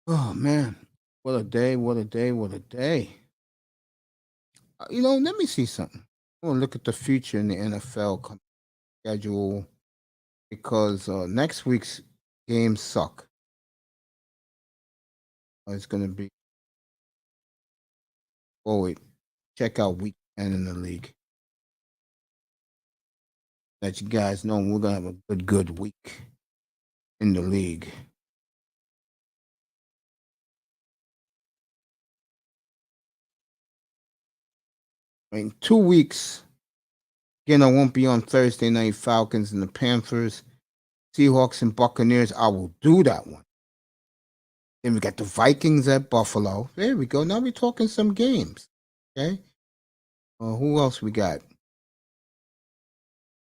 oh man, what a day! What a day! What a day! Let me see something. I want to look at the future in the NFL schedule because next week's games suck. It's going to be. Oh wait, check out week 10 in the league. Let you guys know we're gonna have a good week in the league. I mean, 2 weeks. Again, I won't be on Thursday night. Falcons and the Panthers, Seahawks and Buccaneers. I will do that one. Then we got the Vikings at Buffalo. There we go. Now we're talking some games. Okay. Who else we got?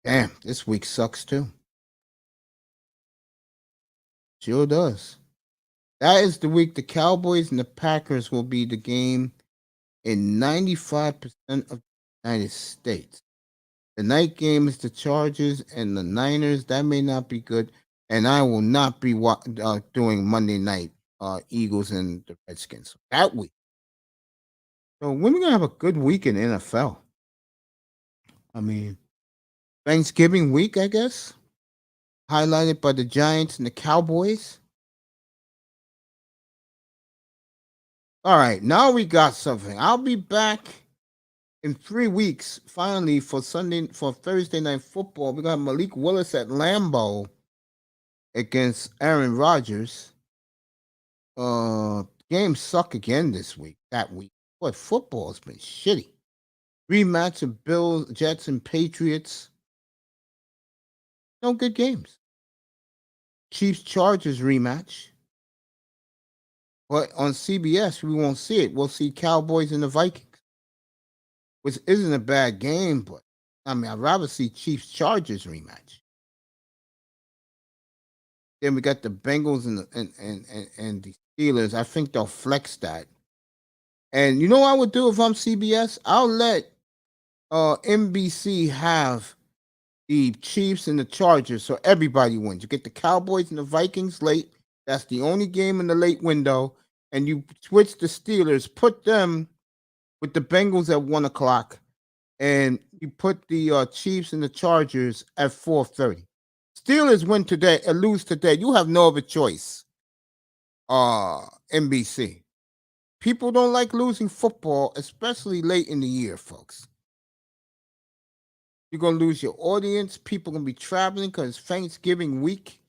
Damn, this week sucks too. Sure does. That is the week the Cowboys and the Packers will be the game in 95% of the United States. The night game is the Chargers and the Niners. That may not be good. And I will not be doing Monday night Eagles and the Redskins that week. So when are we going to have a good week in NFL? I mean, Thanksgiving week, I guess, highlighted by the Giants and the Cowboys. All right, now we got something. I'll be back in 3 weeks, finally, for Thursday night football. We got Malik Willis at Lambeau against Aaron Rodgers. Games suck again this week. That week, but football's been shitty. Rematch of Bills, Jets, and Patriots. No good games. Chiefs Chargers rematch. But on CBS, we won't see it. We'll see Cowboys and the Vikings, which isn't a bad game, but I mean, I'd rather see Chiefs Chargers rematch. Then we got the Bengals and the Steelers. I think they'll flex that. And you know what I would do if I'm CBS? I'll let NBC have the Chiefs and the Chargers so everybody wins. You get the Cowboys and the Vikings late. That's the only game in the late window. And you switch the Steelers, put them with the Bengals at 1 o'clock, and you put the Chiefs and the Chargers at 4:30. Steelers win today and lose today. You have no other choice. NBC. People don't like losing football, especially late in the year, folks. You're gonna lose your audience. People gonna be traveling because Thanksgiving week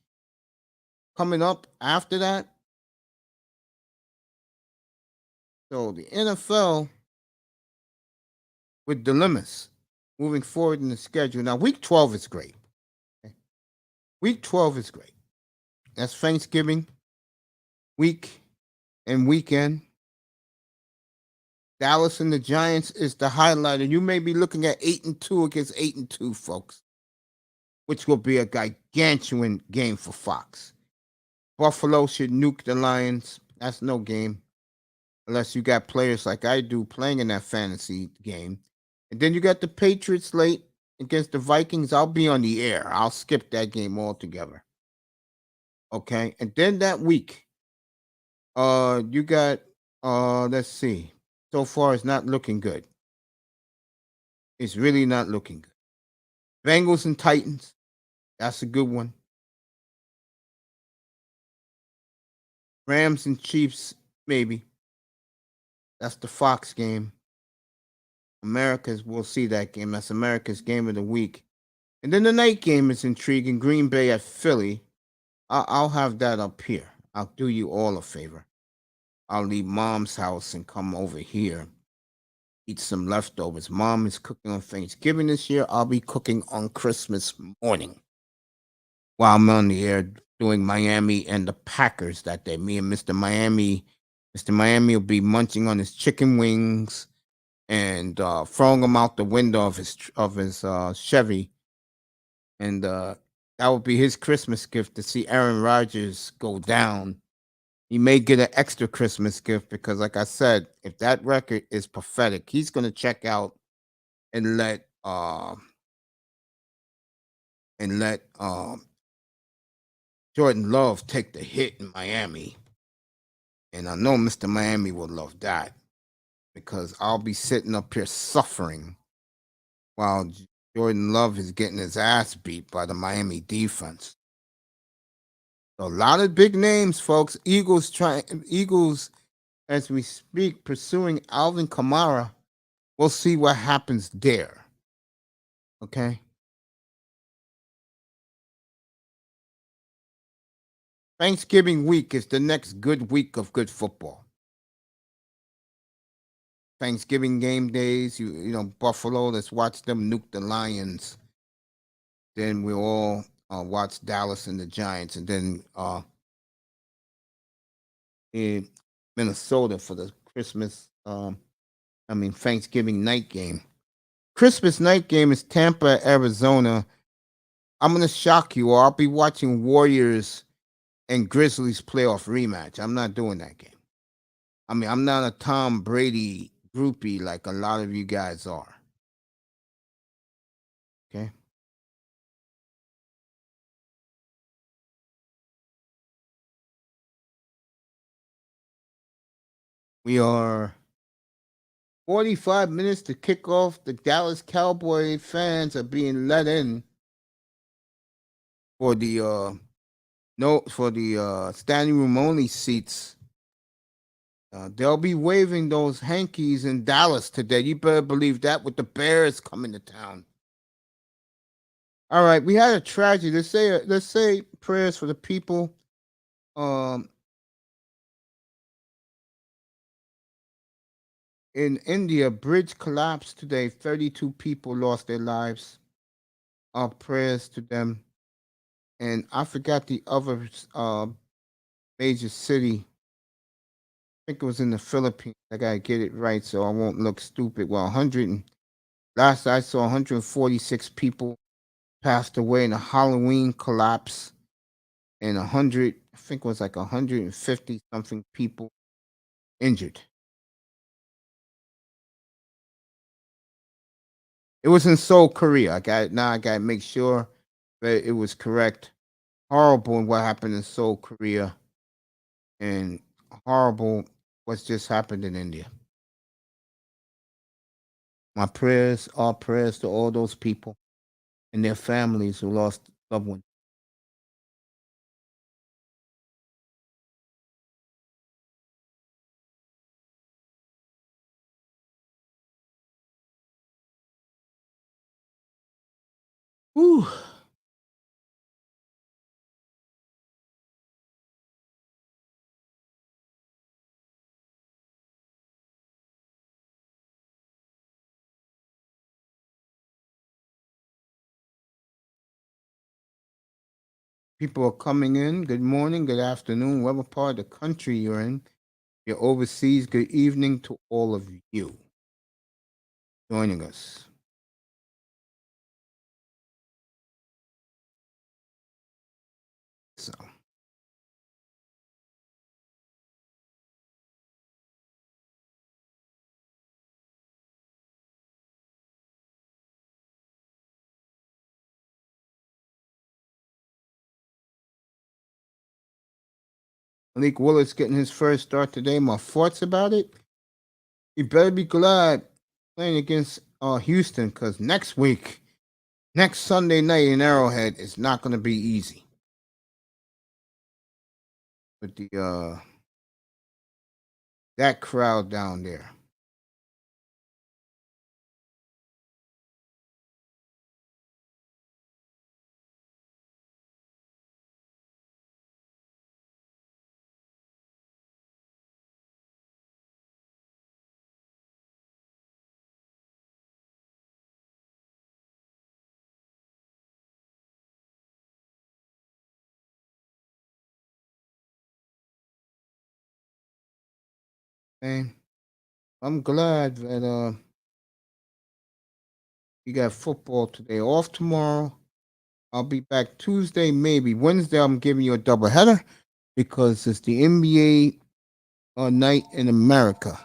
coming up after that. So the NFL with dilemmas moving forward in the schedule. Now, week 12 is great. Okay? Week 12 is great. That's Thanksgiving week and weekend. Dallas and the Giants is the highlight, and you may be looking at 8-2 against 8-2, folks, which will be a gargantuan game for Fox. Buffalo should nuke the Lions. That's no game unless you got players like I do playing in that fantasy game. And then you got the Patriots late against the Vikings. I'll be on the air. I'll skip that game altogether. Okay. And then that week, you got let's see. So far it's not looking good. It's really not looking good. Bengals and Titans. That's a good one. Rams and Chiefs, maybe. That's the Fox game. America's, we'll see that game. That's America's game of the week. And then the night game is intriguing. Green Bay at Philly. I'll have that up here. I'll do you all a favor. I'll leave Mom's house and come over here, eat some leftovers. Mom is cooking on Thanksgiving this year. I'll be cooking on Christmas morning while I'm on the air doing Miami and the Packers that day. Me and Mr. Miami. Mr. Miami will be munching on his chicken wings and throwing them out the window of his Chevy. And that would be his Christmas gift to see Aaron Rodgers go down. He may get an extra Christmas gift because, like I said, if that record is pathetic, he's going to check out and let Jordan Love take the hit in Miami. And I know Mr. Miami will love that because I'll be sitting up here suffering while Jordan Love is getting his ass beat by the Miami defense. So a lot of big names, folks. Eagles, as we speak, pursuing Alvin Kamara. We'll see what happens there. Okay. Thanksgiving week is the next good week of good football. Thanksgiving game days, you know, Buffalo, let's watch them nuke the Lions. Then we'll all watch Dallas and the Giants. And then in Minnesota for the Thanksgiving night game. Christmas night game is Tampa, Arizona. I'm going to shock you, or I'll be watching Warriors and Grizzlies playoff rematch. I'm not doing that game. I mean, I'm not a Tom Brady groupie like a lot of you guys are. Okay. We are 45 minutes to kick off. The Dallas Cowboy fans are being let in for the no for the standing room only seats. They'll be waving those hankies in Dallas today. You better believe that with the Bears coming to town. All right, we had a tragedy. Let's say prayers for the people. Um, in India, bridge collapsed today. 32 people lost their lives. Our prayers to them. And I forgot the other major city. I think it was in the Philippines. I gotta get it right so I won't look stupid. Well, 100 last I saw 146 people passed away in a Halloween collapse, and 100, I think it was like 150 something people injured. It was in Seoul, Korea. I got to make sure that it was correct. Horrible in what happened in Seoul, Korea, and horrible what's just happened in India. My prayers, our prayers to all those people and their families who lost loved ones. Whew. People are coming in. Good morning, good afternoon, whatever part of the country you're in. You're overseas. Good evening to all of you joining us. So, Malik Willis getting his first start today. My thoughts about it? You better be glad playing against Houston because next Sunday night in Arrowhead is not going to be easy with the that crowd down there. Man, I'm glad that you got football today. Off tomorrow. I'll be back Tuesday, maybe Wednesday. I'm giving you a double header because it's the NBA night in America.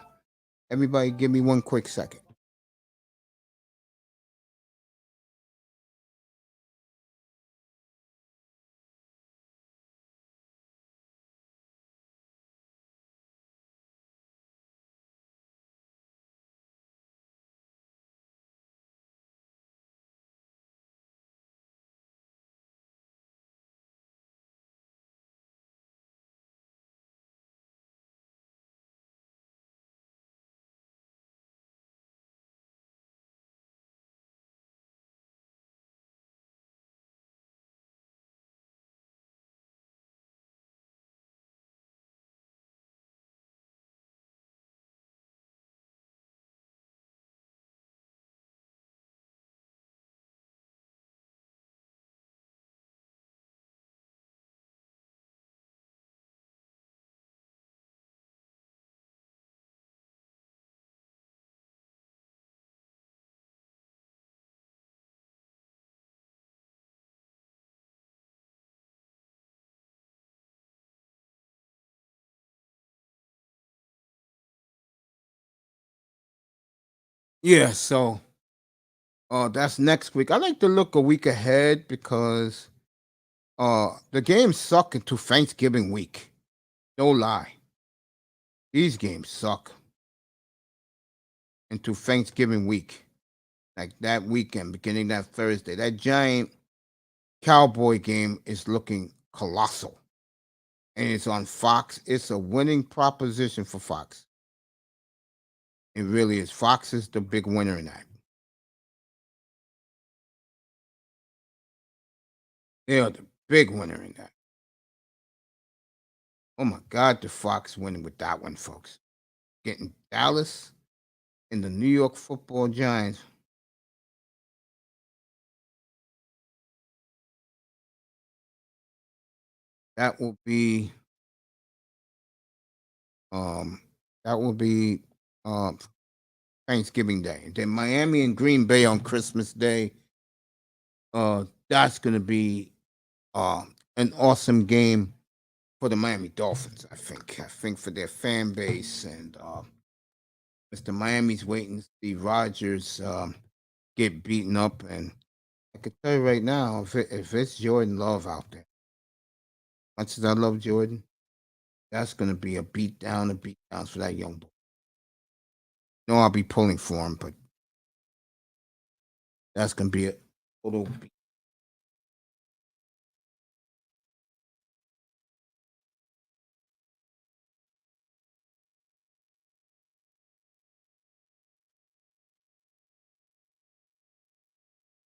Everybody, give me one quick second. Yeah, so that's next week. I like to look a week ahead because the games suck into Thanksgiving week. No lie, these games suck. into Thanksgiving week, like that weekend, beginning that Thursday. That giant Cowboy game is looking colossal, and it's on Fox. It's a winning proposition for Fox. It really is. Fox is the big winner in that. They are the big winner in that. Oh my God, the Fox winning with that one, folks. Getting Dallas and the New York Football Giants. That will be um that will be um Thanksgiving Day. And then Miami and Green Bay on Christmas Day. That's gonna be an awesome game for the Miami Dolphins, I think. I think for their fan base and Mr. Miami's waiting to see Rodgers get beaten up. And I can tell you right now, if it's Jordan Love out there, much as I love Jordan, that's going to be a beat down for that young boy. No, I'll be pulling for him, but that's going to be a total beat.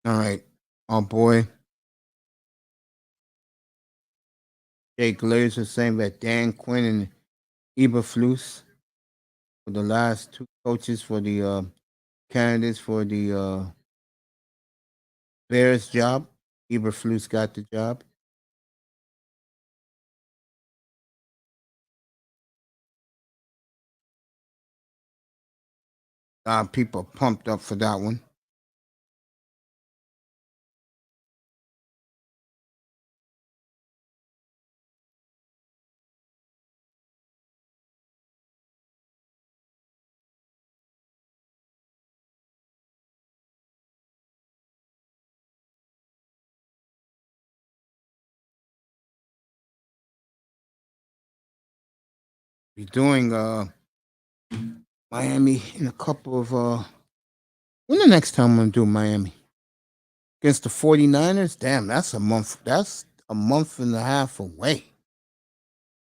All right. Oh, boy. Jake Glazer saying that Dan Quinn and Eberflus were the last two coaches for the candidates for the Bears job. Eberflus got the job. People are pumped up for that one. Be doing Miami in a couple of when the next time I'm gonna do Miami? Against the 49ers? Damn, that's a month. That's a month and a half away.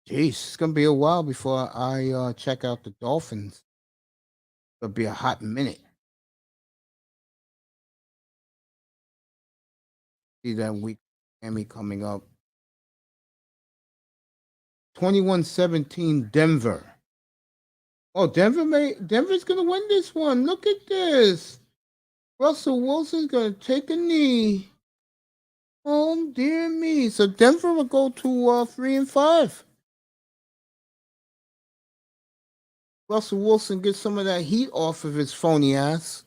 Jeez, it's gonna be a while before I check out the Dolphins. It'll be a hot minute. See that week Miami coming up. 21-17 Denver. Oh, Denver's gonna win this one. Look at this. Russell Wilson's gonna take a knee. Oh dear me. So Denver will go to 3-5. Russell Wilson gets some of that heat off of his phony ass.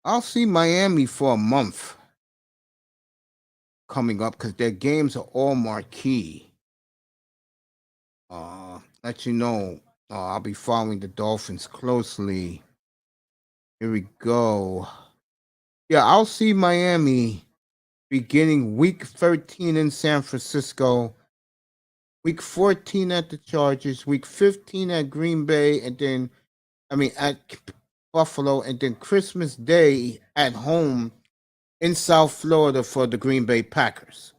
I'll see Miami for a month coming up because their games are all marquee. Let you know, I'll be following the Dolphins closely. Here we go. Yeah, I'll see Miami beginning week 13 in San Francisco, week 14 at the Chargers, week 15 at Green Bay, and then, at Buffalo, and then Christmas Day at home in South Florida for the Green Bay Packers.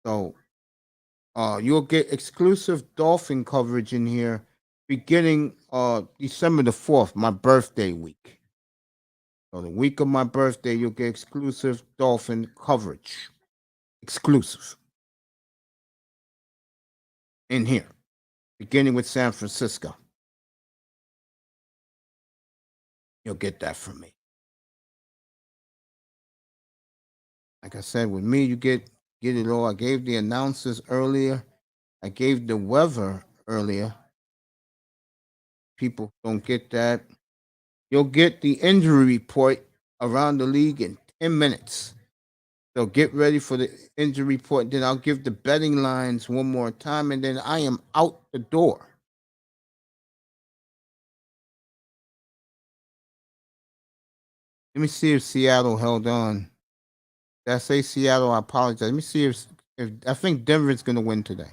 So you'll get exclusive Dolphin coverage in here beginning December the 4th, my birthday week. So the week of my birthday, you'll get exclusive Dolphin coverage. Exclusive. In here. Beginning with San Francisco. You'll get that from me. Like I said, with me, you get it all. I gave the announcers earlier. I gave the weather earlier. People don't get that. You'll get the injury report around the league in 10 minutes. So get ready for the injury report. Then I'll give the betting lines one more time, and then I am out the door. Let me see if Seattle held on. Did I say Seattle? I apologize. Let me see if I think Denver's going to win today.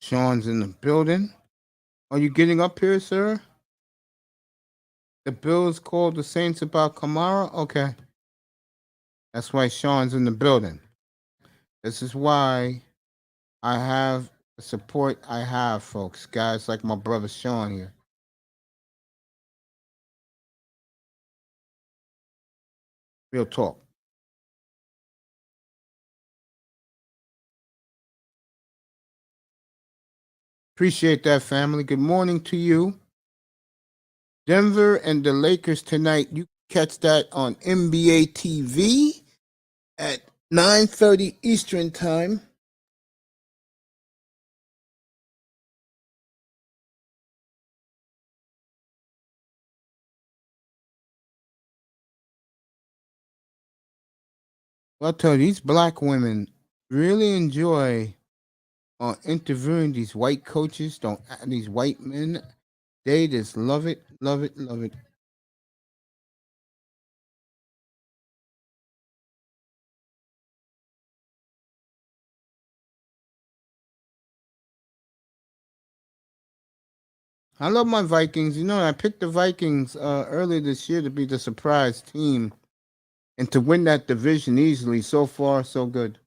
Sean's in the building. Are you getting up here, sir? The Bills called the Saints about Kamara? Okay. That's why Sean's in the building. This is why I have the support I have, folks. Guys like my brother Sean here. Real talk. Appreciate that, family. Good morning to you. Denver and the Lakers tonight. You catch that on NBA TV at 9:30 Eastern Time. Well, I'll tell you, these black women really enjoy interviewing these white coaches, these white men. They just love it, love it, love it. I love my Vikings. You know, I picked the Vikings earlier this year to be the surprise team and to win that division easily. So far, so good.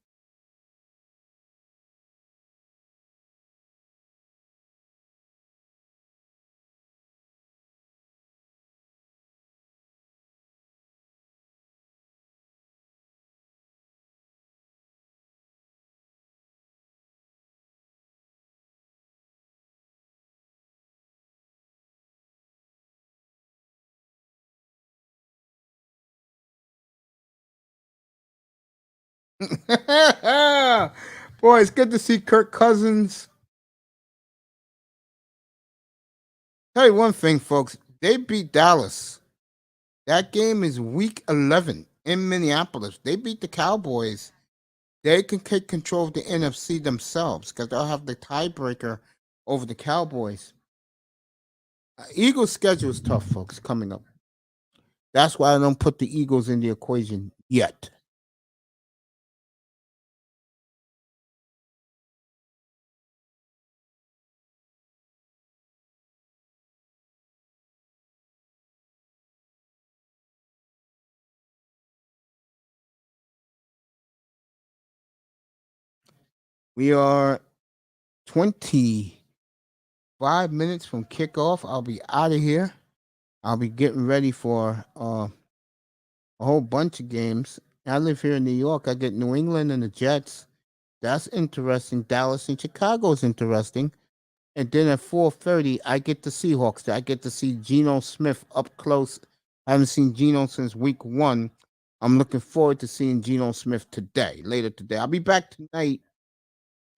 Boy, it's good to see Kirk Cousins. Tell you one thing, folks. They beat Dallas. That game is week 11 in Minneapolis. They beat the Cowboys. They can take control of the NFC themselves because they'll have the tiebreaker over the Cowboys. Eagles' schedule is tough, folks, coming up. That's why I don't put the Eagles in the equation yet. We are 25 minutes from kickoff. I'll be out of here. I'll be getting ready for a whole bunch of games. I live here in New York. I get New England and the Jets. That's interesting. Dallas and Chicago is interesting. And then at 4:30, I get the Seahawks. I get to see Geno Smith up close. I haven't seen Geno since week 1. I'm looking forward to seeing Geno Smith today, later today. I'll be back tonight.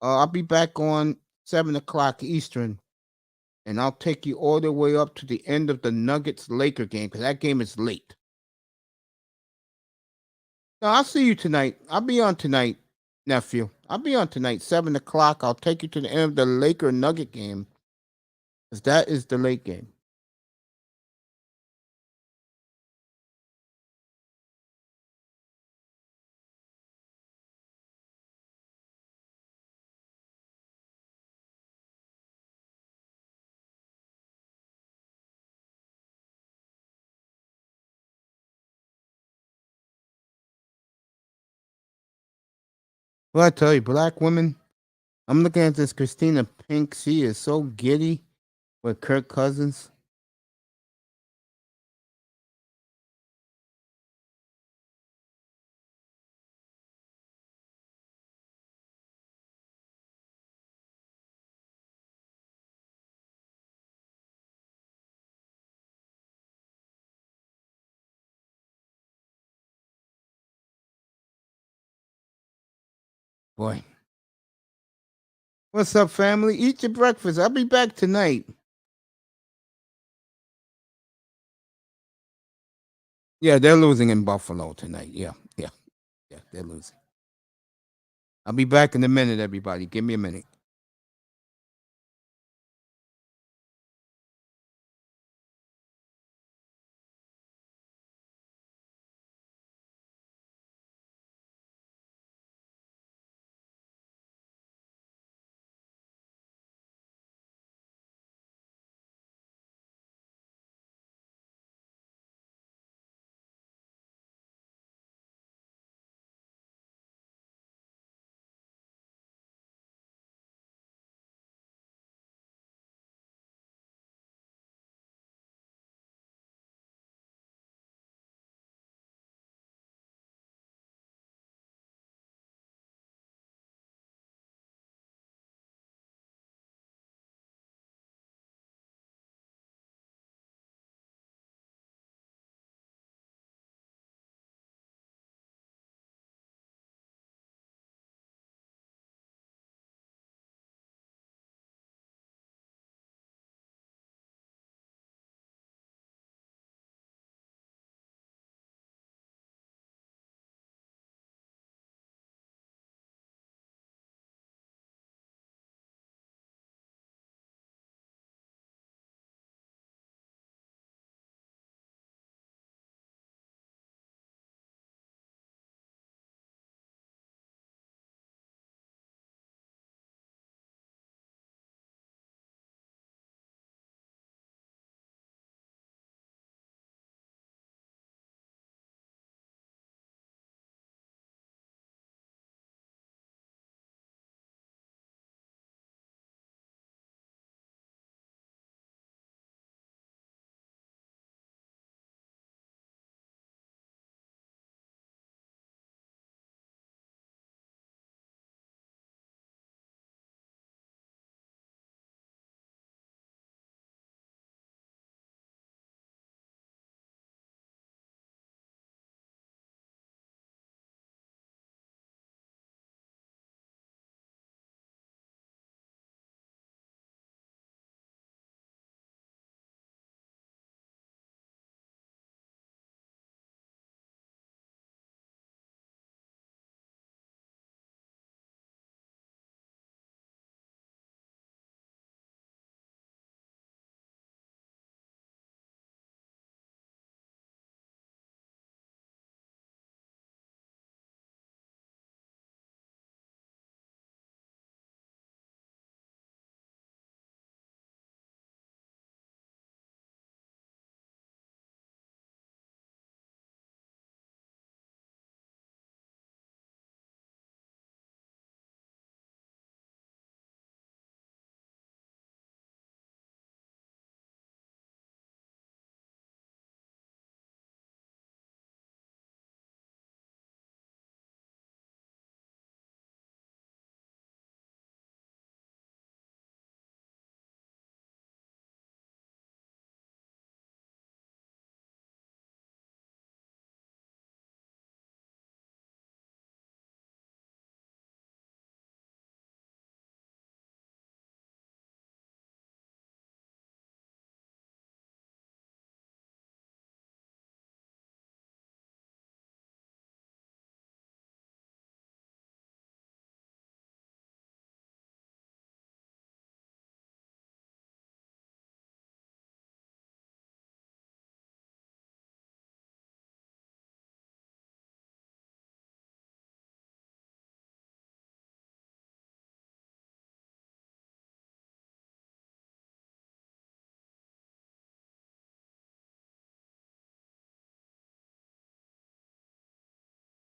I'll be back on 7 o'clock Eastern and I'll take you all the way up to the end of the Nuggets Laker game because that game is late. No, I'll see you tonight. I'll be on tonight, nephew. I'll be on tonight, 7 o'clock. I'll take you to the end of the Laker Nugget game because that is the late game. Well, I tell you, black women. I'm looking at this Christina Pink. She is so giddy with Kirk Cousins. Boy. What's up, family? Eat your breakfast. I'll be back tonight. Yeah, they're losing in Buffalo tonight. Yeah, they're losing. I'll be back in a minute, everybody. Give me a minute.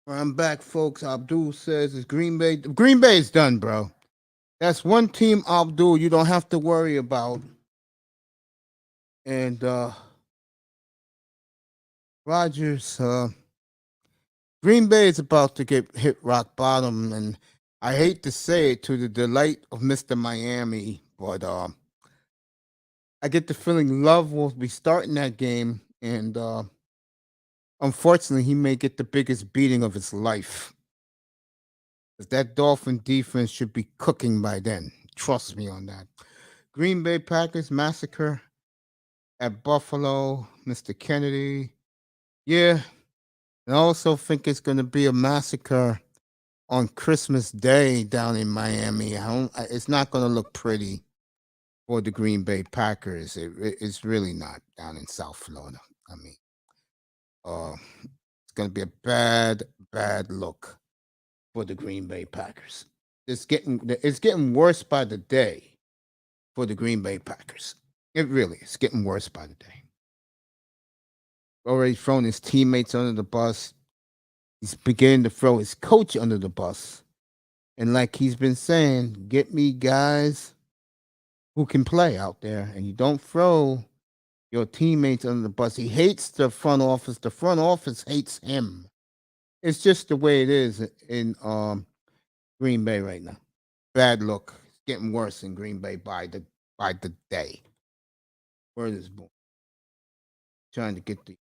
I'm back, folks. Abdul says it's Green Bay. Green Bay is done, bro. That's one team, Abdul, you don't have to worry about. And Rogers, Green Bay is about to get hit rock bottom, and I hate to say it to the delight of Mr. Miami, but I get the feeling Love will be starting that game, and unfortunately, he may get the biggest beating of his life. That Dolphin defense should be cooking by then. Trust me on that. Green Bay Packers massacre at Buffalo, Mr. Kennedy. Yeah, and I also think it's going to be a massacre on Christmas Day down in Miami. It's not going to look pretty for the Green Bay Packers. It's really not down in South Florida. I mean, it's going to be a bad look for the Green Bay Packers. It's getting worse by the day for the Green Bay Packers. It really is getting worse by the day. Already thrown his teammates under the bus. He's beginning to throw his coach under the bus. And like he's been saying, get me guys who can play out there. And you don't throw your teammates under the bus. He hates the front office. The front office hates him. It's just the way it is in Green Bay right now. Bad look. It's getting worse in Green Bay by the day. Word is born. Trying to get the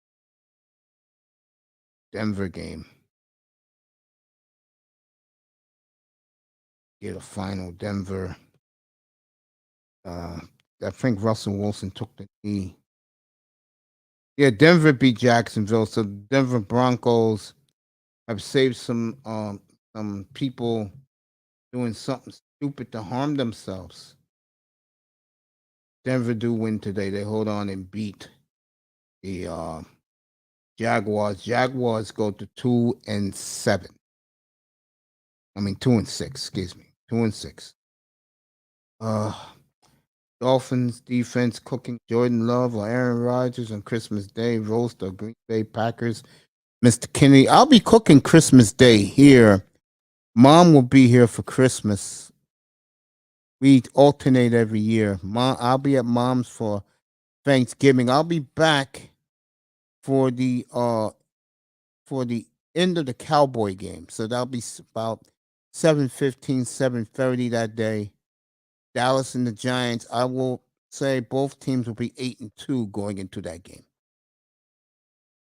Denver game. Get a final Denver. I think Russell Wilson took the knee. Yeah, Denver beat Jacksonville. So Denver Broncos have saved some people doing something stupid to harm themselves. Denver do win today. They hold on and beat the Jaguars. Jaguars go to 2-7. I mean 2-6. Excuse me, 2-6. Dolphins defense cooking Jordan Love or Aaron Rodgers on Christmas Day. Roast the Green Bay Packers. Mr. Kennedy, I'll be cooking Christmas Day here. Mom will be here for Christmas. We alternate every year. I'll be at Mom's for Thanksgiving. I'll be back for the end of the Cowboy game. So that'll be about 7:15, 7:30 that day. Dallas and the Giants. I will say both teams will be 8-2 going into that game.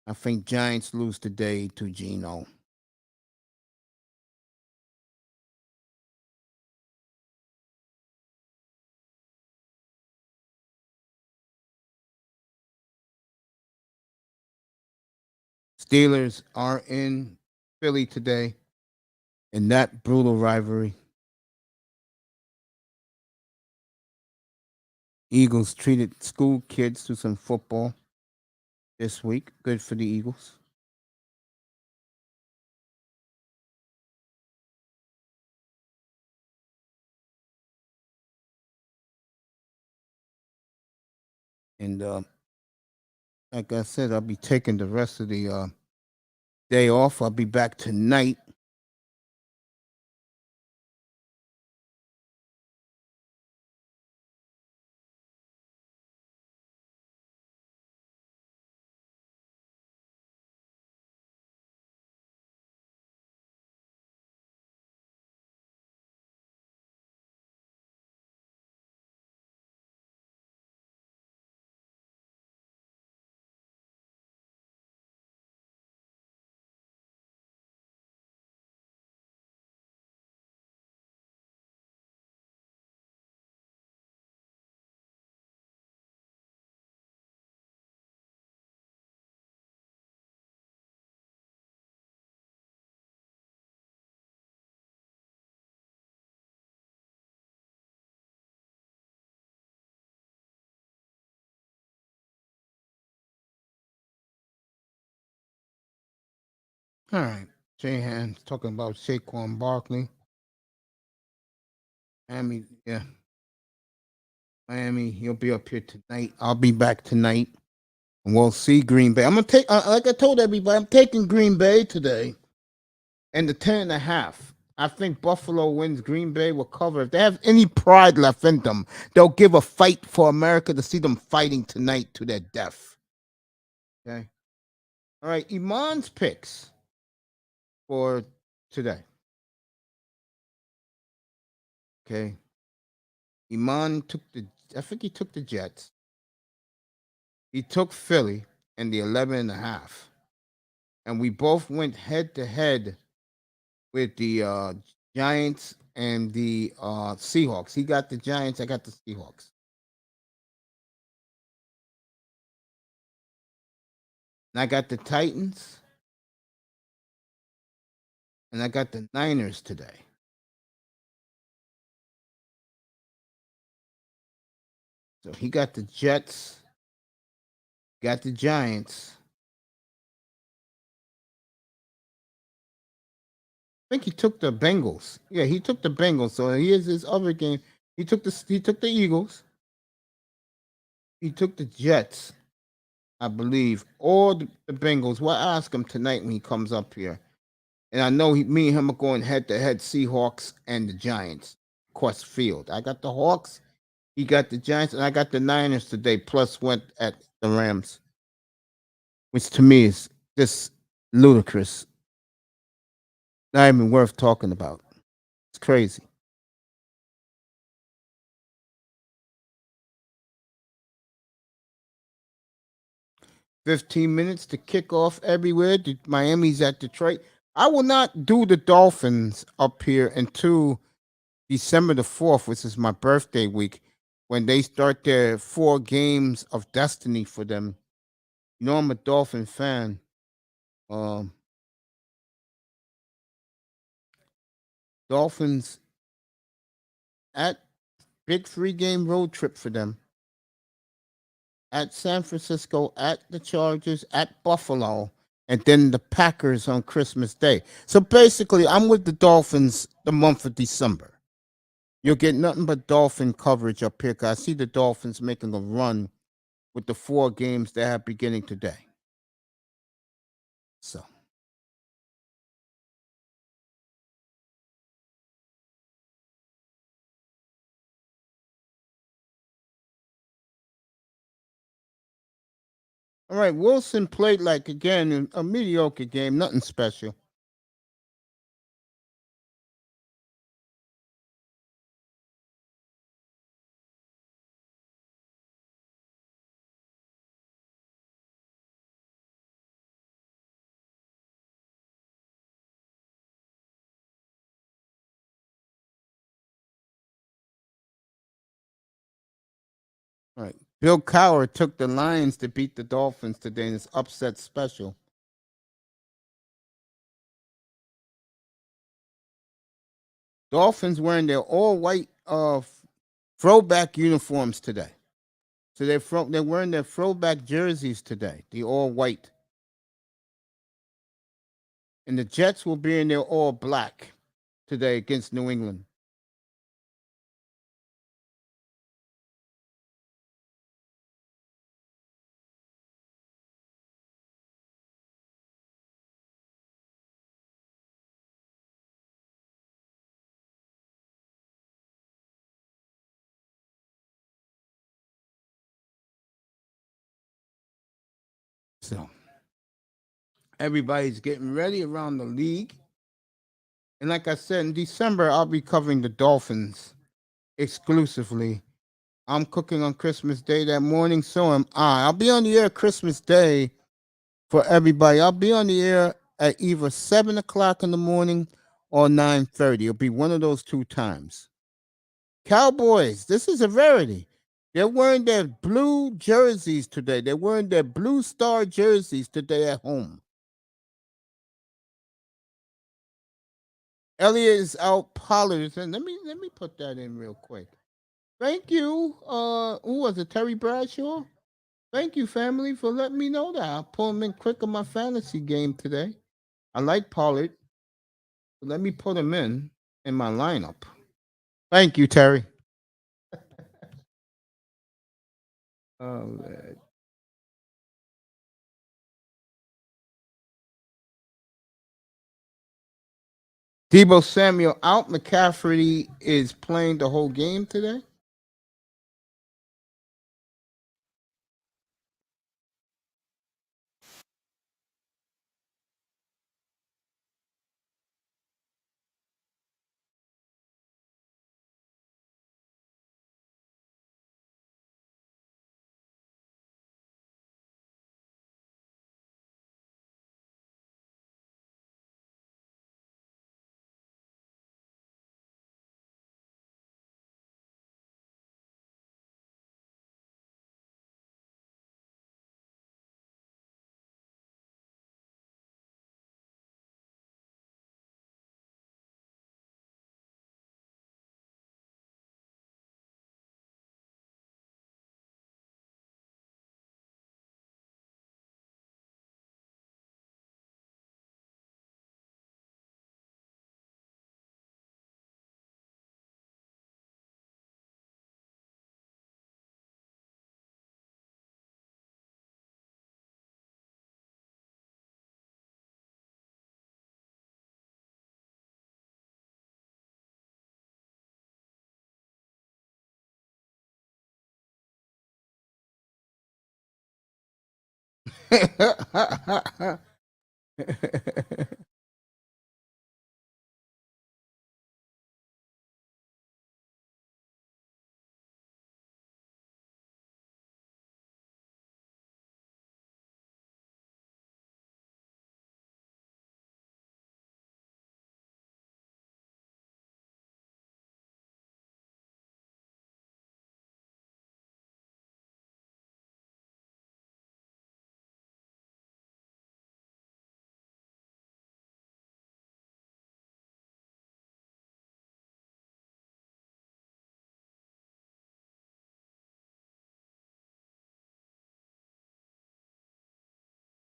I think Giants lose today to Gino. Steelers are in Philly today in that brutal rivalry. Eagles treated school kids to some football this week. Good for the Eagles. And like I said, I'll be taking the rest of the day off. I'll be back tonight. All right. Jahan talking about Saquon Barkley. Miami, yeah. Miami, he'll be up here tonight. I'll be back tonight. And we'll see Green Bay. I'm gonna take like I told everybody, I'm taking Green Bay today. and the 10.5. I think Buffalo wins. Green Bay will cover. If they have any pride left in them, they'll give a fight for America to see them fighting tonight to their death. Okay. All right. Iman's picks for today. Okay. Iman took the. I think he took the Jets. He took Philly and the 11.5. And we both went head to head with the Giants and the Seahawks. He got the Giants. I got the Seahawks. And I got the Titans. And I got the Niners today. So he got the Jets, got the Giants. I think he took the Bengals. Yeah, he took the Bengals. So here's his other game. He took the Eagles. He took the Jets, I believe, or the Bengals. We'll ask him tonight when he comes up here. And I know me and him are going head to head, Seahawks and the Giants, Quest Field. I got the Hawks, he got the Giants, and I got the Niners today, plus went at the Rams, which to me is just ludicrous. Not even worth talking about. It's crazy. 15 minutes to kick off everywhere. Miami's at Detroit. I will not do the Dolphins up here until December the 4th, which is my birthday week, when they start their 4 games of destiny for them. You know, I'm a Dolphin fan. Um, Dolphins at big 3 game road trip for them at San Francisco, at the Chargers, at Buffalo, and then the Packers on Christmas Day. So basically, I'm with the Dolphins the month of December. You'll get nothing but Dolphin coverage up here because I see the Dolphins making a run with the 4 games they have beginning today. So, all right, Wilson played like, again, a mediocre game, nothing special. All right. Bill Cowher took the Lions to beat the Dolphins today in his upset special. Dolphins wearing their all white throwback uniforms today. So they're wearing their throwback jerseys today, the all white. And the Jets will be in their all black today against New England. So everybody's getting ready around the league. And like I said, in December, I'll be covering the Dolphins exclusively. I'm cooking on Christmas Day that morning, so am I. I'll be on the air Christmas Day for everybody. I'll be on the air at either 7 o'clock in the morning or 9:30. It'll be one of those 2 times. Cowboys, this is a rarity. They're wearing their blue jerseys today. They're wearing their blue star jerseys today at home. Elliott is out. Pollard is in. Let me put that in real quick. Thank you. Who was it? Terry Bradshaw. Thank you, family, for letting me know that. I'll pull him in quick on my fantasy game today. I like Pollard. So let me put him in my lineup. Thank you, Terry. Oh, Debo Samuel out. McCaffrey is playing the whole game today.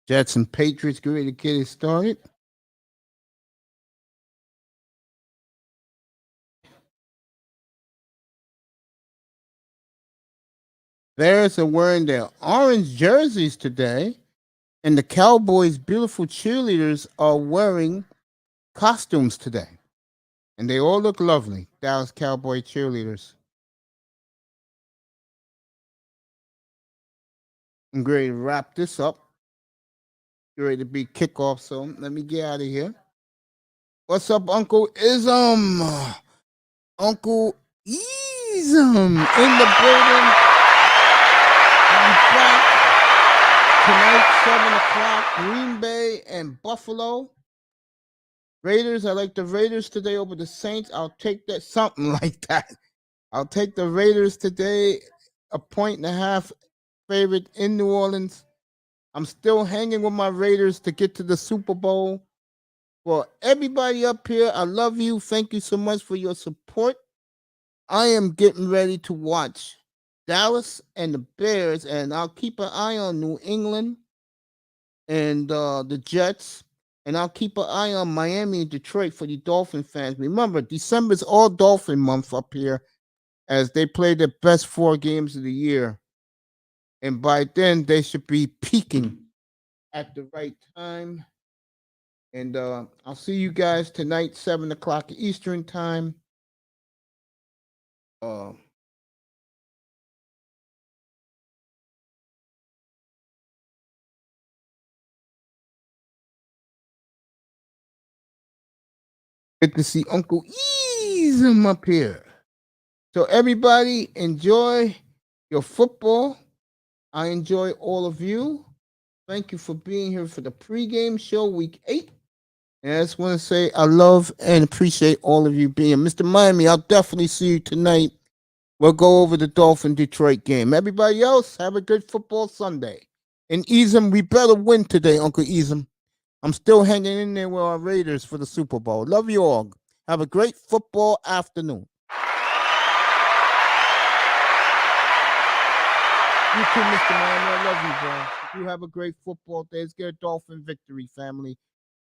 Jets and Patriots get ready to get it started. Bears are wearing their orange jerseys today, and the Cowboys' beautiful cheerleaders are wearing costumes today. And they all look lovely. Dallas Cowboy cheerleaders. I'm ready to wrap this up. Get ready to be kickoff, so let me get out of here. What's up, Uncle Ism? Uncle Ism in the building. I'm back tonight, 7 o'clock, Green Bay and Buffalo. Raiders, I like the Raiders today over the Saints. I'll take that, something like that. I'll take the Raiders today, 1.5 favorite in New Orleans. I'm still hanging with my Raiders to get to the Super Bowl. For everybody up here, I love you. Thank you so much for your support. I am getting ready to watch Dallas and the Bears, and I'll keep an eye on New England and the Jets, and I'll keep an eye on Miami and Detroit for the Dolphin fans. Remember, December's all Dolphin month up here as they play the best 4 games of the year. And by then, they should be peaking at the right time. And I'll see you guys tonight, 7 o'clock Eastern time. Good to see Uncle Easem up here. So everybody enjoy your football. I enjoy all of you. Thank you for being here for the pregame show, week 8. And I just want to say I love and appreciate all of you being. Mr. Miami, I'll definitely see you tonight. We'll go over the Dolphin Detroit game. Everybody else, have a good football Sunday. And Easem, we better win today, Uncle Easem. I'm still hanging in there with our Raiders for the Super Bowl. Love you all. Have a great football afternoon. You too, Mr. Miami. I love you, bro. You have a great football day. Let's get a Dolphin victory, family.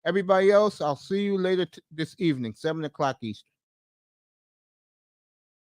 Everybody else, I'll see you later this evening, 7 o'clock Eastern.